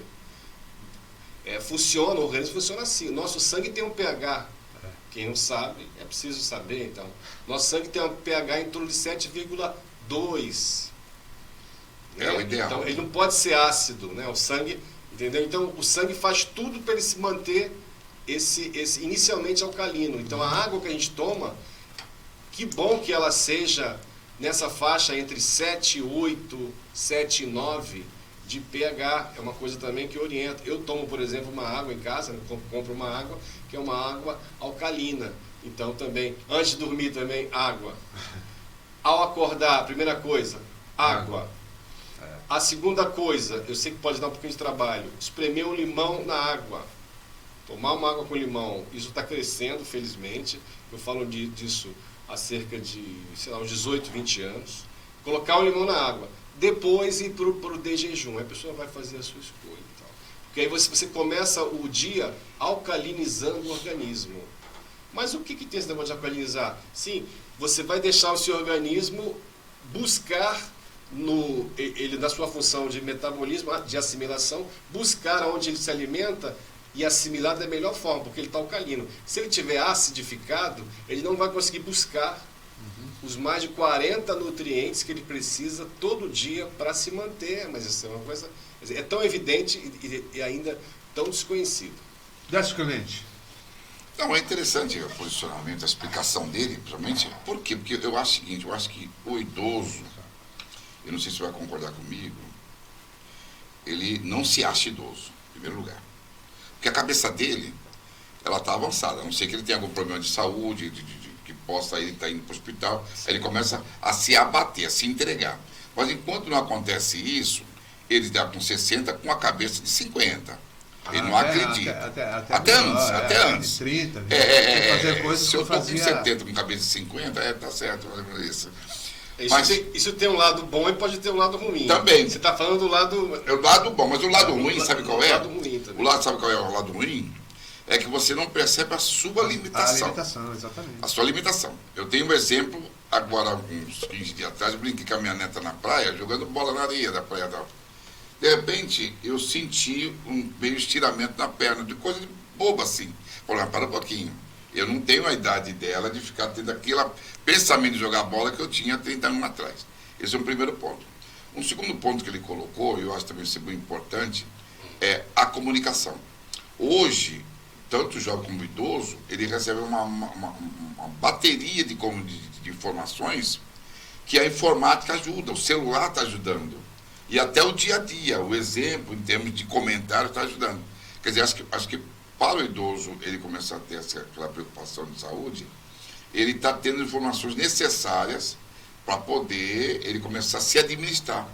Speaker 11: o organismo funciona assim. O nosso sangue tem um pH Quem não sabe, é preciso saber, então. Nosso sangue tem um pH em torno de 7,2.
Speaker 3: É o ideal.
Speaker 11: Então, ele não pode ser ácido, né? O sangue, entendeu? Então, o sangue faz tudo para ele se manter esse inicialmente alcalino. Então, a água que a gente toma, que bom que ela seja nessa faixa entre 7,8, 7,9 de pH. É uma coisa também que orienta. Eu tomo, por exemplo, uma água em casa, né? Compro uma água que é uma água alcalina. Então, também, antes de dormir também, água. Ao acordar, primeira coisa, água. A segunda coisa, eu sei que pode dar um pouquinho de trabalho, espremer um limão na água. Tomar uma água com limão, isso está crescendo, felizmente. Eu falo disso há cerca de, sei lá, uns 18, 20 anos. Colocar o limão na água. Depois ir para o de jejum. Aí a pessoa vai fazer a sua escolha. E tal. Porque aí você começa o dia alcalinizando o organismo. Mas o que tem esse negócio de alcalinizar? Sim, você vai deixar o seu organismo buscar, ele na sua função de metabolismo, de assimilação, buscar onde ele se alimenta e assimilar da melhor forma, porque ele está alcalino. Se ele tiver acidificado, ele não vai conseguir buscar os mais de 40 nutrientes que ele precisa todo dia para se manter. Mas isso é uma coisa, é tão evidente e ainda tão desconhecido.
Speaker 2: Décio Clemente.
Speaker 3: Não, é interessante o posicionamento, a explicação dele, principalmente. Por quê? Porque eu acho o seguinte, eu acho que o idoso, eu não sei se você vai concordar comigo, ele não se acha idoso, em primeiro lugar. Porque a cabeça dele, ela está avançada, a não ser que ele tenha algum problema de saúde, que possa ele estar indo para o hospital, aí ele começa a se abater, a se entregar. Mas enquanto não acontece isso, ele está com 60 com a cabeça de 50. Ele não acredita. Até antes.
Speaker 2: 30,
Speaker 3: fazer coisas se eu estou com 70 com cabeça de 50, tá certo, isso.
Speaker 11: Isso tem um lado bom e pode ter um lado ruim.
Speaker 3: Também.
Speaker 11: Você está falando do lado...
Speaker 3: É o lado bom, mas o lado ruim, sabe qual é?
Speaker 11: Sabe
Speaker 3: qual é o lado ruim? É que você não percebe a sua limitação.
Speaker 2: A limitação, exatamente.
Speaker 3: A sua limitação. Eu tenho um exemplo, agora, uns 15 dias atrás, eu brinquei com a minha neta na praia, jogando bola na areia da praia. De repente, eu senti um meio estiramento na perna, de coisa de boba assim. Falei, para um pouquinho. Eu não tenho a idade dela de ficar tendo aquele pensamento de jogar bola que eu tinha 30 anos atrás. Esse é o primeiro ponto. Um segundo ponto que ele colocou, e eu acho também ser muito importante, é a comunicação. Hoje, tanto o jovem como o idoso, ele recebe uma bateria de informações que a informática ajuda, o celular está ajudando. E até o dia a dia, o exemplo, em termos de comentário, está ajudando. Quer dizer, acho que para o idoso ele começar a ter aquela preocupação de saúde, ele está tendo informações necessárias para poder ele começar a se administrar.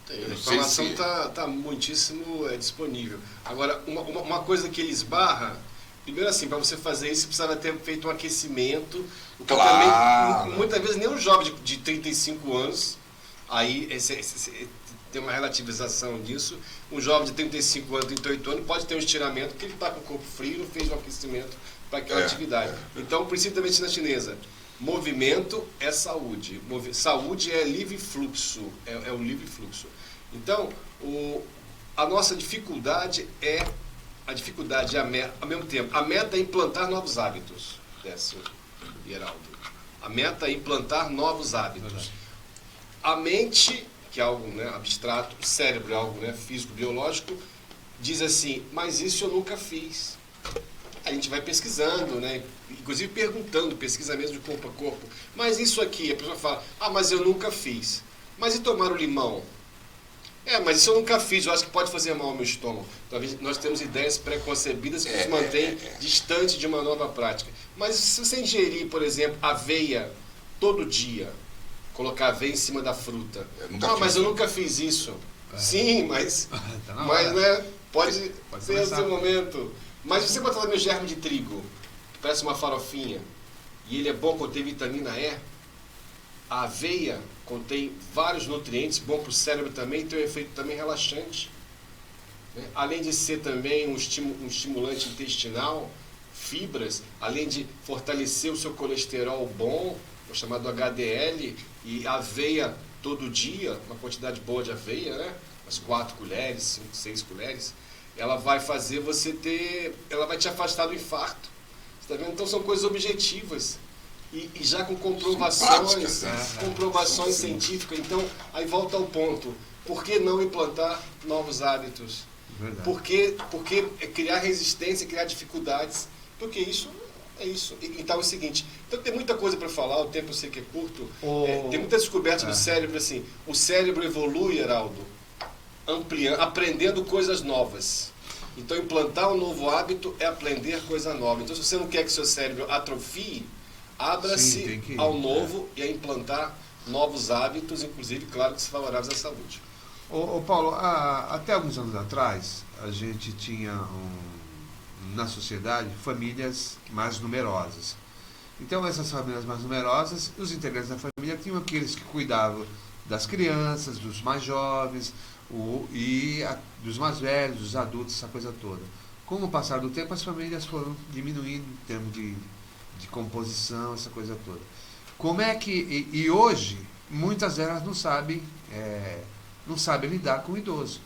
Speaker 11: A informação está muitíssimo disponível. Agora, uma coisa que ele esbarra, primeiro assim, para você fazer isso, você precisava ter feito um aquecimento.
Speaker 3: Claro.
Speaker 11: Também, muitas vezes nem um jovem de 35 anos, aí tem uma relativização disso. Um jovem de 35 anos, 38 anos, pode ter um estiramento porque ele está com o corpo frio, não fez um aquecimento para aquela atividade. Então, o princípio da medicina chinesa, movimento é saúde. Saúde é livre fluxo, é o livre fluxo. Então, a nossa dificuldade é a meta, ao mesmo tempo. A meta é implantar novos hábitos, Décio e Heraldo. A meta é implantar novos hábitos. A mente, que é algo abstrato, o cérebro é algo físico, biológico, diz assim, mas isso eu nunca fiz. A gente vai pesquisando, inclusive perguntando, pesquisa mesmo de corpo a corpo. Mas isso aqui, a pessoa fala, mas eu nunca fiz. Mas e tomar o limão? Mas isso eu nunca fiz, eu acho que pode fazer mal ao meu estômago. Talvez nós temos ideias pré-concebidas que nos mantêm distante de uma nova prática. Mas se você ingerir, por exemplo, aveia todo dia, colocar aveia em cima da fruta. Mas eu nunca fiz isso. Sim, mas pode ser o seu momento. Mas se você botar também o germe de trigo, que parece uma farofinha, e ele é bom, contém vitamina E, a aveia contém vários nutrientes, bom para o cérebro também, tem um efeito também relaxante. Além de ser também um estimulante intestinal, fibras, além de fortalecer o seu colesterol bom, o chamado HDL, e aveia todo dia, uma quantidade boa de aveia, umas 4 colheres, 5, 6 colheres, ela vai fazer ela vai te afastar do infarto. Tá vendo? Então são coisas objetivas e já com comprovações, comprovações científicas. Então, aí volta ao ponto. Por que não implantar novos hábitos? Por que criar resistência, criar dificuldades? Porque isso é isso. Então é o seguinte, então tem muita coisa para falar, o tempo eu sei que é curto. Tem muita descoberta do cérebro, assim. O cérebro evolui, Heraldo, aprendendo coisas novas. Então, implantar um novo hábito é aprender coisa nova. Então, se você não quer que seu cérebro atrofie, abra-se ao novo e a implantar novos hábitos, inclusive, claro, que se favoráveis à saúde.
Speaker 2: Ô Paulo, até alguns anos atrás, a gente tinha na sociedade famílias mais numerosas. Então, essas famílias mais numerosas, os integrantes da família tinham aqueles que cuidavam das crianças, dos mais jovens, dos mais velhos, dos adultos, essa coisa toda. Com o passar do tempo, as famílias foram diminuindo em termos de composição, essa coisa toda. Como é que... E hoje, muitas delas não sabem lidar com o idoso.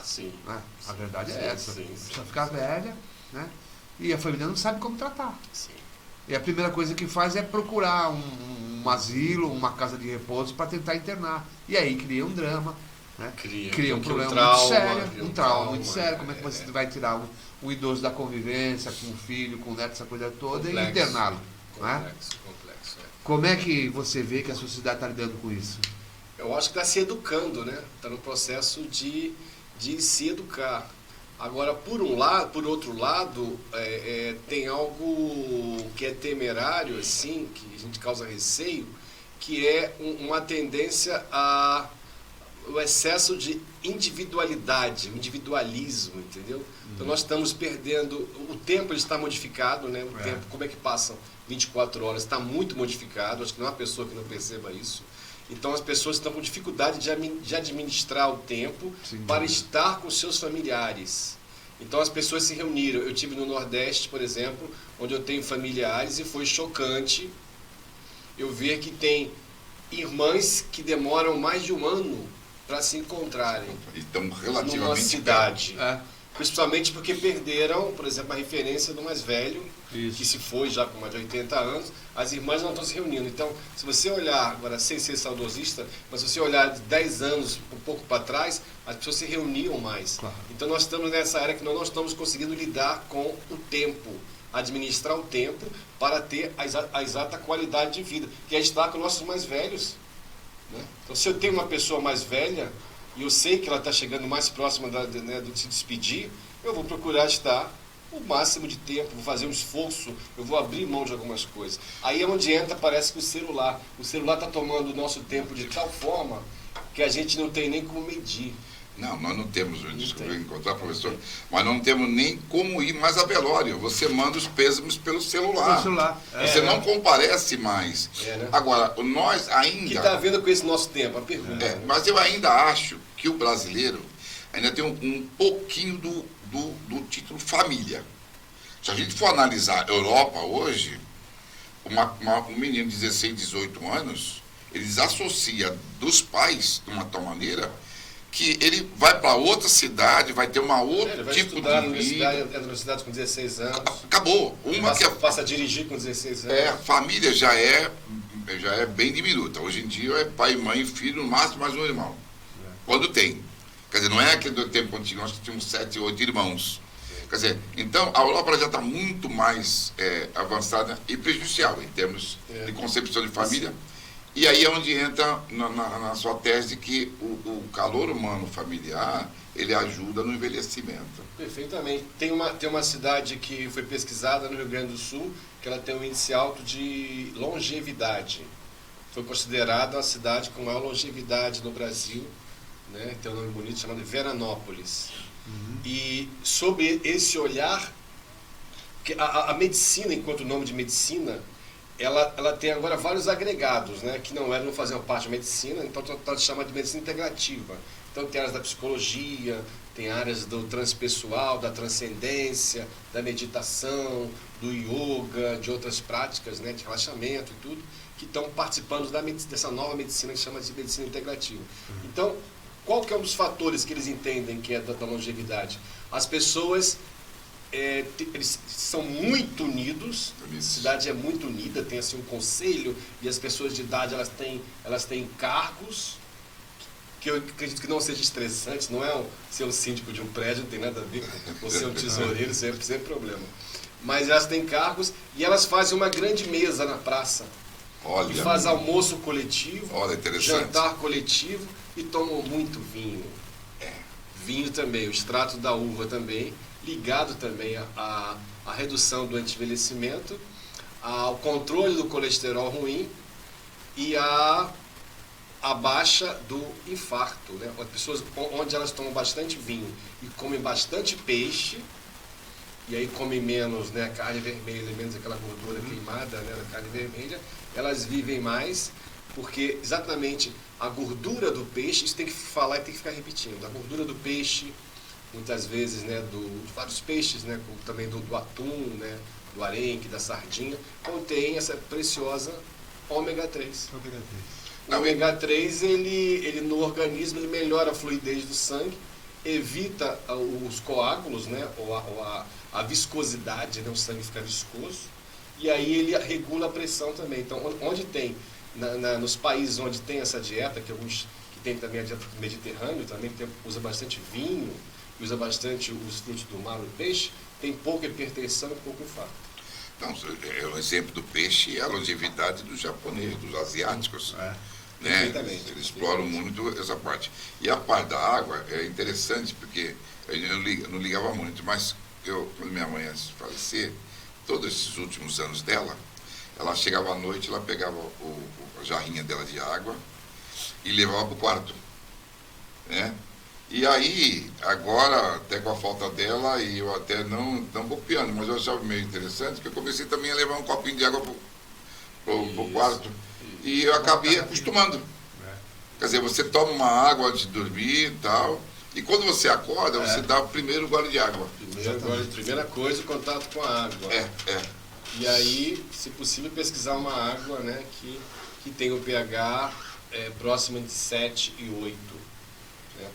Speaker 11: Sim.
Speaker 2: Né? A verdade é essa.
Speaker 11: Sim.
Speaker 2: Precisa ficar velha, né? E a família não sabe como tratar.
Speaker 11: Sim.
Speaker 2: E a primeira coisa que faz é procurar um asilo, uma casa de repouso para tentar internar. E aí cria um drama. Né? Cria um problema muito sério, um trauma muito sério. Como é que você vai tirar um idoso da convivência com o filho, com o neto, essa coisa toda, e interná-lo?
Speaker 11: Complexo.
Speaker 2: Como é que você vê que a sociedade está lidando com isso?
Speaker 11: Eu acho que está se educando, né? Está no processo de se educar. Agora, por outro lado, tem algo que é temerário, assim, que a gente causa receio, que é uma tendência o excesso de individualidade, o individualismo, entendeu? Então nós estamos perdendo, o tempo ele está modificado, né? O tempo, como é que passam 24 horas, está muito modificado, acho que não há pessoa que não perceba isso. Então as pessoas estão com dificuldade de administrar o tempo para estar com seus familiares. Então as pessoas se reuniram, eu estive no Nordeste, por exemplo, onde eu tenho familiares, e foi chocante eu ver que tem irmãs que demoram mais de um ano para se encontrarem.
Speaker 3: Então, relativamente
Speaker 11: numa cidade. Principalmente porque perderam, por exemplo, a referência do mais velho, que se foi já com mais de 80 anos, as irmãs não estão se reunindo. Então, se você olhar, agora sem ser saudosista, mas se você olhar de 10 anos, um pouco para trás, as pessoas se reuniam mais. Claro. Então, nós estamos nessa era que nós não estamos conseguindo lidar com o tempo, administrar o tempo para ter a exata qualidade de vida, que é estar com nossos mais velhos. Né? Então, se eu tenho uma pessoa mais velha e eu sei que ela está chegando mais próxima de se despedir, eu vou procurar estar o máximo de tempo, vou fazer um esforço, eu vou abrir mão de algumas coisas. Aí é onde entra, parece que o celular está tomando o nosso tempo de tal forma que a gente não tem nem como medir.
Speaker 3: Não, nós não temos, desculpa encontrar, professor, mas não temos nem como ir mais a velório. Você manda os pêsames pelo celular. Você não comparece mais.
Speaker 11: Né?
Speaker 3: Agora, nós ainda...
Speaker 11: O que está havendo com esse nosso tempo? A pergunta.
Speaker 3: Mas eu ainda acho que o brasileiro ainda tem um pouquinho do título família. Se a gente for analisar a Europa hoje, um menino de 16, 18 anos, eles associam dos pais de uma tal maneira que ele vai para outra cidade, vai ter uma outro tipo de vida.
Speaker 11: Entra na universidade com 16 anos.
Speaker 3: Acabou.
Speaker 11: Passa a dirigir com 16 anos.
Speaker 3: A família já é bem diminuta. Hoje em dia é pai, mãe, filho, no máximo mais um irmão. Quando tem. Quer dizer, não é aquele do tempo antigo, nós tínhamos 7, 8 irmãos. Quer dizer, então a Europa já está muito mais avançada e prejudicial em termos de concepção de família. E aí é onde entra na sua tese que o calor humano familiar, ele ajuda no envelhecimento.
Speaker 11: Perfeitamente. Tem uma cidade que foi pesquisada no Rio Grande do Sul, que ela tem um índice alto de longevidade. Foi considerada a cidade com maior longevidade no Brasil, né? Tem um nome bonito chamado Veranópolis. E sobre esse olhar, que a medicina, enquanto nome de medicina, ela tem agora vários agregados, né, que não faziam parte da medicina, então está chamada de medicina integrativa. Então tem áreas da psicologia, tem áreas do transpessoal, da transcendência, da meditação, do yoga, de outras práticas, né, de relaxamento e tudo, que estão participando dessa nova medicina que chama de medicina integrativa. Então, qual que é um dos fatores que eles entendem que é da longevidade? As pessoas eles são muito unidos, a cidade é muito unida, tem assim um conselho, e as pessoas de idade elas têm cargos, que eu acredito que não seja estressante, não é ser um síndico de um prédio, não tem nada a ver com ser um tesoureiro, sempre problema. Mas elas têm cargos e elas fazem uma grande mesa na praça.
Speaker 3: Olha,
Speaker 11: e faz almoço coletivo,
Speaker 3: interessante.
Speaker 11: Jantar coletivo e tomam muito vinho. Vinho também, o extrato da uva também, ligado também à redução do anti-envelhecimento, ao controle do colesterol ruim e à baixa do infarto, né? As pessoas onde elas tomam bastante vinho e comem bastante peixe, e aí comem menos, né, carne vermelha, menos aquela gordura queimada, né, da carne vermelha, elas vivem mais, porque exatamente a gordura do peixe, isso tem que falar e tem que ficar repetindo, a gordura do peixe, muitas vezes, né, de vários peixes, né, como também do atum, né, do arenque, da sardinha, contém essa preciosa ômega 3. O ômega 3, ele no organismo, ele melhora a fluidez do sangue, evita os coágulos, né, ou a viscosidade, né, o sangue fica viscoso, e aí ele regula a pressão também. Então, onde tem, nos países onde tem essa dieta, que alguns que tem também a dieta mediterrânea, também usa bastante vinho, usa bastante os frutos do mar, o peixe, tem pouca hipertensão e pouco infarto.
Speaker 3: Então, é o exemplo do peixe e a longevidade dos japoneses, dos asiáticos. Né? Eles exploram muito essa parte. E a parte da água é interessante, porque eu não ligava muito, mas quando minha mãe antes de falecer, todos esses últimos anos dela, ela chegava à noite, ela pegava a jarrinha dela de água e levava para o quarto. Né? E aí, agora, até com a falta dela, e eu até não copiando, mas eu achava meio interessante, que eu comecei também a levar um copinho de água para o quarto. E eu acabei acostumando. Quer dizer, você toma uma água antes de dormir e tal, e quando você acorda, você dá o primeiro gole de água.
Speaker 11: Primeira coisa, o contato com a água. E aí, se possível, pesquisar uma água, né, que tem o pH próximo de 7 e 8.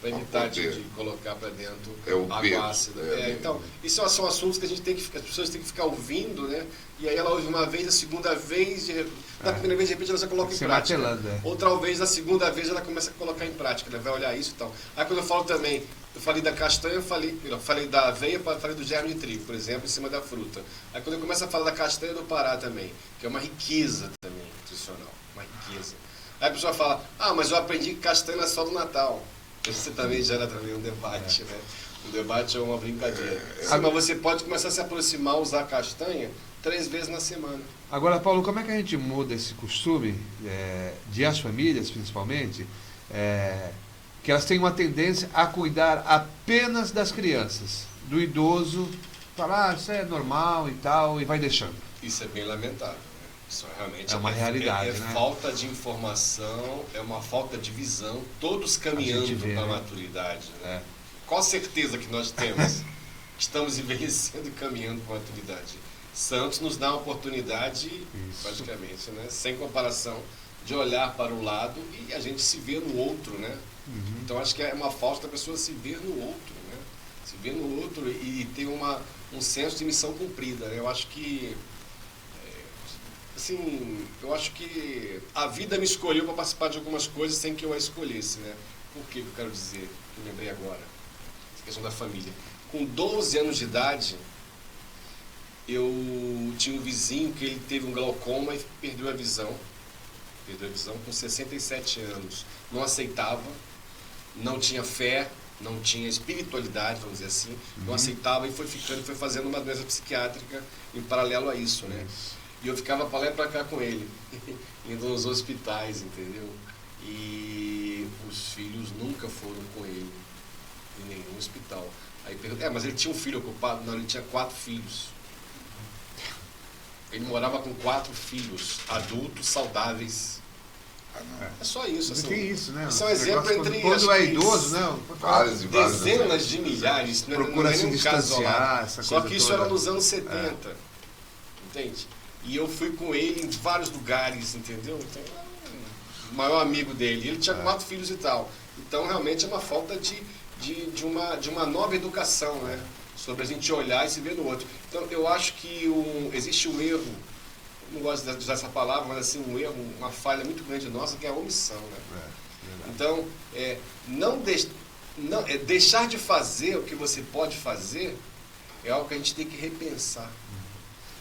Speaker 11: Para evitar de colocar para dentro água ácida. Então, isso são assuntos que as pessoas têm que ficar ouvindo, né? E aí ela ouve uma vez, a segunda vez, na primeira vez, de repente, ela já coloca em prática. Outra vez, na segunda vez, ela começa a colocar em prática, ela vai olhar isso e tal. Aí quando eu falo também, eu falei da castanha, eu falei da aveia, falei do germe de trigo, por exemplo, em cima da fruta. Aí quando eu começo a falar da castanha do Pará também, que é uma riqueza também nutricional, uma riqueza. Aí a pessoa fala, mas eu aprendi que castanha é só do Natal. Isso também gera também um debate, né? O debate é uma brincadeira. Mas você pode começar a se aproximar, usar castanha 3 vezes na semana.
Speaker 2: Agora, Paulo, como é que a gente muda esse costume de as famílias, principalmente, que elas têm uma tendência a cuidar apenas das crianças, do idoso, falar, isso é normal e tal, e vai deixando?
Speaker 11: Isso é bem lamentável. Isso realmente
Speaker 2: é uma realidade, né?
Speaker 11: Falta de informação, é uma falta de visão, todos caminhando para a maturidade, né? Qual certeza que nós temos? Estamos envelhecendo e caminhando para a maturidade. Santos nos dá uma oportunidade, praticamente, né? Sem comparação, de olhar para o lado e a gente se ver no outro, né? Então acho que é uma falta da pessoa se ver no outro, né? Se ver no outro e ter um senso de missão cumprida, né? Eu acho que eu acho que a vida me escolheu para participar de algumas coisas sem que eu a escolhesse, né? Por que eu quero dizer? Que eu lembrei agora. Essa questão da família. Com 12 anos de idade, eu tinha um vizinho que ele teve um glaucoma e perdeu a visão. Perdeu a visão com 67 anos. Não aceitava, não tinha fé, não tinha espiritualidade, vamos dizer assim. Não aceitava e foi fazendo uma doença psiquiátrica em paralelo a isso, né? E eu ficava para lá e para cá com ele, indo nos hospitais, entendeu? E os filhos nunca foram com ele em nenhum hospital. Aí perguntei, mas ele tinha um filho ocupado? Não, ele tinha 4 filhos. Ele morava com 4 filhos, adultos, saudáveis. É só isso. Assim,
Speaker 2: tem isso, né?
Speaker 11: Isso é um exemplo entre
Speaker 2: quando é idoso, né?
Speaker 11: Dezenas de milhares,
Speaker 2: procura se distanciar.
Speaker 11: Só que isso era nos anos 70. Entende? E eu fui com ele em vários lugares, entendeu? Então, o maior amigo dele. Ele tinha 4 filhos e tal. Então, realmente, é uma falta de uma nova educação, né? sobre a gente olhar e se ver no outro. Então, eu acho que existe um erro, não gosto de usar essa palavra, mas assim, um erro, uma falha muito grande nossa, que é a omissão, né? Então, deixar de fazer o que você pode fazer é algo que a gente tem que repensar.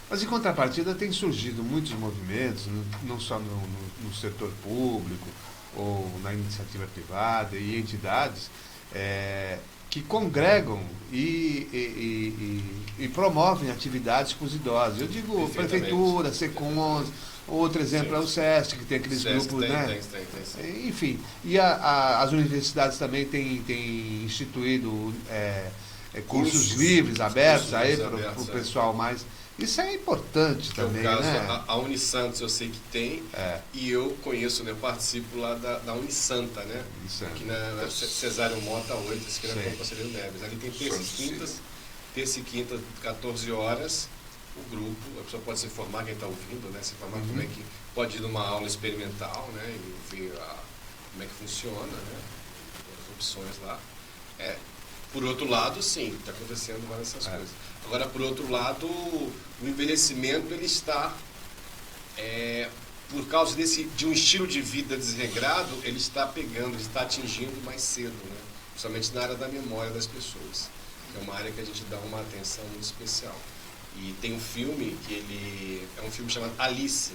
Speaker 2: Mas, em contrapartida, tem surgido muitos movimentos, não só no setor público ou na iniciativa privada e entidades que congregam e promovem atividades com os idosos. Eu digo prefeitura, SECONS, outro exemplo é o SESC, que tem aqueles grupos, né? Tem. Enfim, e as universidades também têm instituído cursos livres, abertos aí para o pessoal mais... Isso é importante também,
Speaker 11: caso,
Speaker 2: né?
Speaker 11: A Unisantos eu sei que tem, e eu conheço, né, eu participo lá da Unisanta, né? Aqui na Cesário Mota 8, esquina com o Conselheiro Neves. Ali tem terça e quinta, 14 horas, o grupo, a pessoa pode se informar, quem está ouvindo, né? Se informar como é que pode ir numa aula experimental, né? E ver como é que funciona, né? As opções lá. Por outro lado, sim, está acontecendo várias dessas coisas. Agora, por outro lado, o envelhecimento ele está, por causa de um estilo de vida desregrado, ele está atingindo mais cedo, né? Principalmente na área da memória das pessoas, que é uma área que a gente dá uma atenção muito especial. E tem um filme é um filme chamado Alice,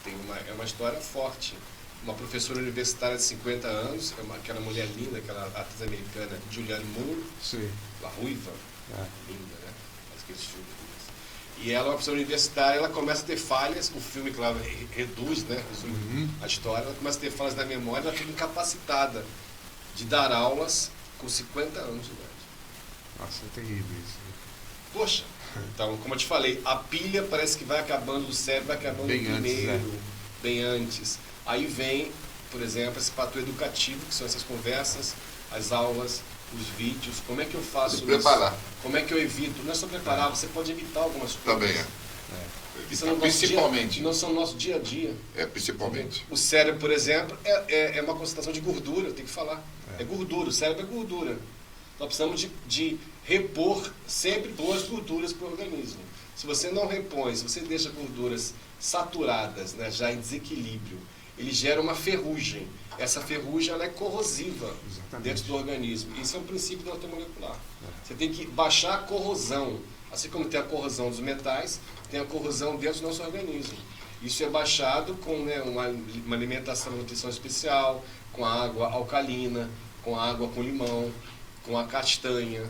Speaker 11: é uma história forte. Uma professora universitária de 50 anos, aquela mulher linda, aquela atriz americana, Julianne Moore, a ruiva, linda, né? Aqueles filmes. E ela é uma professora universitária, ela começa a ter falhas, o filme, claro, reduz, né? A história, ela começa a ter falhas da memória, ela fica incapacitada de dar aulas com 50 anos de idade.
Speaker 2: Nossa, é terrível isso.
Speaker 11: Poxa, então, como eu te falei, a pilha parece que vai acabando do cérebro, vai acabando bem antes. Aí vem, por exemplo, esse fator educativo, que são essas conversas, as aulas, os vídeos. Como é que eu faço isso?
Speaker 3: Preparar.
Speaker 11: Como é que eu evito? Não é só preparar, você pode evitar algumas coisas.
Speaker 3: Também principalmente.
Speaker 11: Não são no nosso dia a dia.
Speaker 3: Principalmente.
Speaker 11: O cérebro, por exemplo, é uma concentração de gordura, eu tenho que falar. É gordura, o cérebro é gordura. Nós precisamos de repor sempre boas gorduras para o organismo. Se você não repõe, se você deixa gorduras saturadas, né, já em desequilíbrio, ele gera uma ferrugem. Essa ferrugem ela é corrosiva dentro do organismo. Isso é um princípio da ortomolecular. Você tem que baixar a corrosão. Assim como tem a corrosão dos metais, tem a corrosão dentro do nosso organismo. Isso é baixado com, né, uma alimentação, uma nutrição especial, com a água alcalina, com a água com limão, com a castanha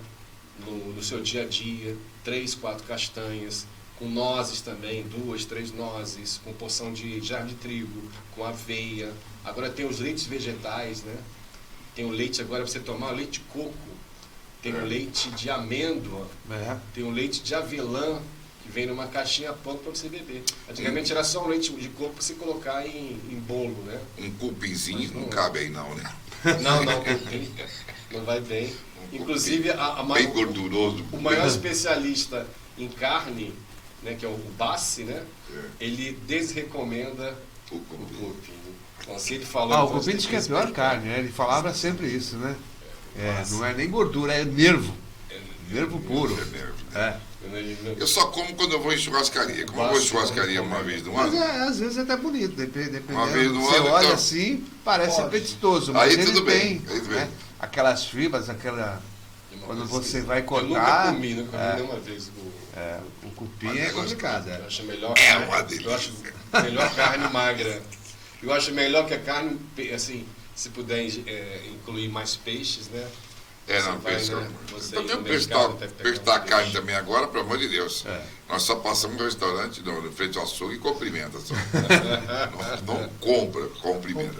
Speaker 11: no seu dia a dia, 3, 4 castanhas, com nozes também, 2, 3 nozes, com porção de jarro de trigo, com aveia. Agora tem os leites vegetais, né? Tem o leite agora para você tomar, o leite de coco. Tem o leite de amêndoa, tem o leite de avelã, que vem numa caixinha pronta para você beber. Antigamente era só um leite de coco para você colocar em bolo, né?
Speaker 3: Um cupinzinho não cabe aí não, né?
Speaker 11: Não, cupim não vai bem. Inclusive,
Speaker 3: bem gorduroso.
Speaker 11: O maior especialista em carne, né, que é o Bassi, né? Ele desrecomenda o cupim. Então, se ele falou,
Speaker 2: o cupim diz que é a pior carne, né? Ele falava sempre isso, né? Não é nem gordura, é nervo. Nervo puro.
Speaker 3: Eu só como quando eu vou em churrascaria. Como eu vou em churrascaria uma vez no ano.
Speaker 2: Mas às vezes é até bonito, dependendo.
Speaker 3: Uma vez no
Speaker 2: você
Speaker 3: ano,
Speaker 2: olha
Speaker 3: então,
Speaker 2: assim, parece apetitoso, mas
Speaker 3: aí
Speaker 2: ele
Speaker 3: tudo
Speaker 2: tem,
Speaker 3: bem.
Speaker 2: né? Aquelas fibras, quando você vai cortar.
Speaker 11: Eu nunca comi nenhuma vez.
Speaker 2: O cupim é complicado.
Speaker 11: Eu acho melhor
Speaker 3: uma delícia.
Speaker 11: Eu acho melhor carne magra. Eu acho melhor que a carne, assim, se puder incluir mais peixes, né?
Speaker 3: Então tem um peixe da carne também agora, pelo amor de Deus. Nós só passamos no restaurante no frente ao açougue e cumprimenta só. não compra, cumprimenta.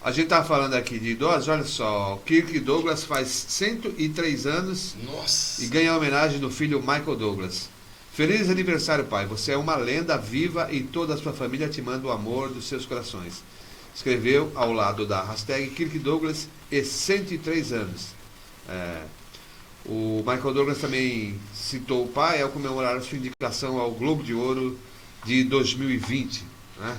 Speaker 2: A gente estava falando aqui de idosos, olha só, o Kirk Douglas faz 103 anos.
Speaker 11: Nossa.
Speaker 2: E ganha a homenagem do filho Michael Douglas. Feliz aniversário, pai. Você é uma lenda viva e toda a sua família te manda o amor dos seus corações. Escreveu ao lado da hashtag Kirk Douglas e 103 anos. O Michael Douglas também citou o pai ao comemorar a sua indicação ao Globo de Ouro de 2020. Né?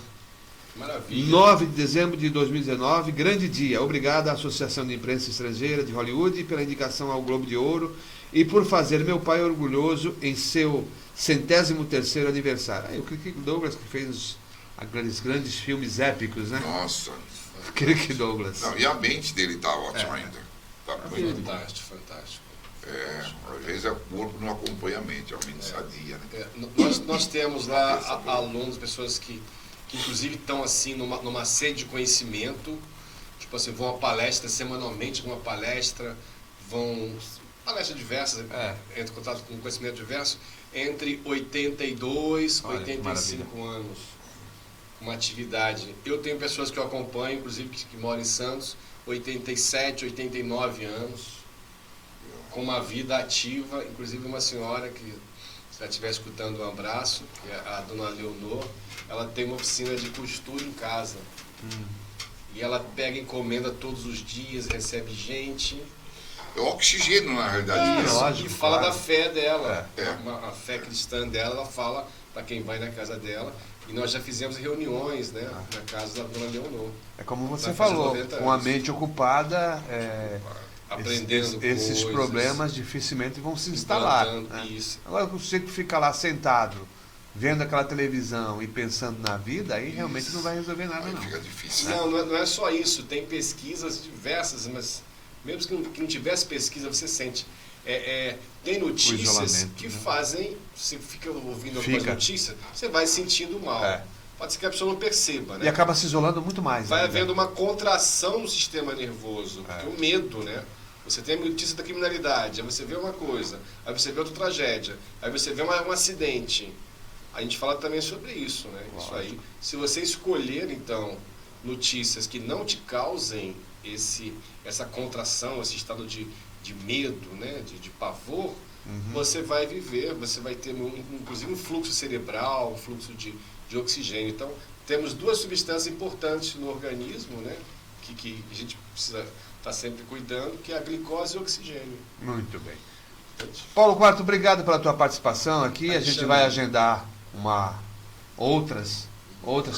Speaker 11: Maravilha.
Speaker 2: 9 de dezembro de 2019, grande dia. Obrigado à Associação de Imprensa Estrangeira de Hollywood pela indicação ao Globo de Ouro e por fazer meu pai orgulhoso em seu 103º aniversário. Aí o Kirk Douglas, que fez aqueles grandes filmes épicos, né?
Speaker 3: Nossa.
Speaker 2: Kirk Douglas.
Speaker 3: Não, e a mente dele tá ótima ainda. Tá muito
Speaker 11: Fantástico.
Speaker 3: Às vezes o corpo não acompanha a mente, a mente sadia, né?
Speaker 11: Nós temos lá alunos, pessoas que inclusive estão assim numa sede de conhecimento, tipo assim, vão a palestra semanalmente, palestras diversas, entram em contato com conhecimento diverso, entre 82 e 85 anos, uma atividade. Eu tenho pessoas que eu acompanho, inclusive que moram em Santos, 87, 89 anos, com uma vida ativa, inclusive uma senhora que, se ela estiver escutando, um abraço, que é a dona Leonor. Ela tem uma oficina de costura em casa. E ela pega encomenda todos os dias, recebe gente.
Speaker 3: É oxigênio, na realidade.
Speaker 11: Lógico, e fala da fé dela. A fé cristã dela, ela fala para quem vai na casa dela. E nós já fizemos reuniões, né, na casa da dona Leonor.
Speaker 2: É como você falou, com a mente ocupada,
Speaker 11: aprendendo
Speaker 2: esses
Speaker 11: coisas,
Speaker 2: problemas dificilmente vão se instalar. Né?
Speaker 11: Isso.
Speaker 2: Agora, você que fica lá sentado, vendo aquela televisão e pensando na vida, aí realmente não vai resolver nada, não.
Speaker 3: Fica difícil.
Speaker 11: Não é só isso. Tem pesquisas diversas, mas mesmo que não tivesse pesquisa, você sente. Tem notícias que fazem, você fica ouvindo algumas notícias, você vai sentindo mal. Pode ser que a pessoa não perceba, né?
Speaker 2: E acaba se isolando muito mais.
Speaker 11: Vai havendo uma contração no sistema nervoso, porque o medo, né? Você tem a notícia da criminalidade, aí você vê uma coisa, aí você vê outra tragédia, aí você vê um acidente. A gente fala também sobre isso, né? Isso aí, se você escolher, então, notícias que não te causem essa contração, esse estado de medo, né? de pavor, você vai viver, você vai ter inclusive um fluxo cerebral, um fluxo de oxigênio. Então, temos duas substâncias importantes no organismo, né? Que a gente precisa estar sempre cuidando, que é a glicose e o oxigênio.
Speaker 2: Muito bem. Paulo Quarto, obrigado pela tua participação aqui. A gente vai agendar outras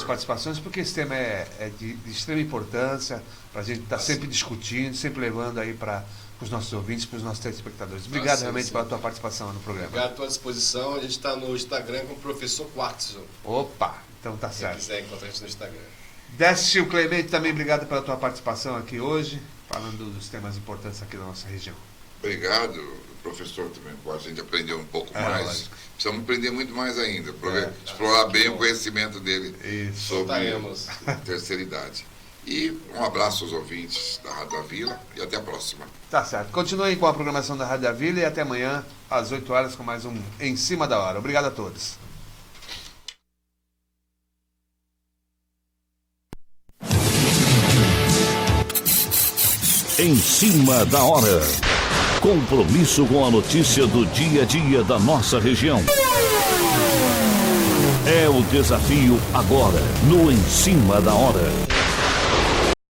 Speaker 2: participações, porque esse tema é de extrema importância, para a gente estar sempre discutindo, sempre levando aí para os nossos ouvintes, para os nossos telespectadores. Obrigado realmente pela tua participação no programa.
Speaker 11: Obrigado pela disposição. A gente está no Instagram com o professor Quartzo.
Speaker 2: Opa, então tá certo.
Speaker 11: Quem quiser encontrar a gente no Instagram.
Speaker 2: Décio Clemente, também obrigado pela tua participação aqui hoje, falando dos temas importantes aqui da nossa região.
Speaker 3: Obrigado, professor, também. A gente aprendeu um pouco mais. Lógico. Precisamos aprender muito mais ainda, explorar bem o conhecimento dele sobre a terceira idade. E um abraço aos ouvintes da Rádio da Vila e até a próxima.
Speaker 2: Tá certo. Continuem com a programação da Rádio da Vila e até amanhã, às 8 horas, com mais um Em Cima da Hora. Obrigado a todos.
Speaker 1: Em Cima da Hora. Compromisso com a notícia do dia a dia da nossa região. É o desafio agora, no Em Cima da Hora.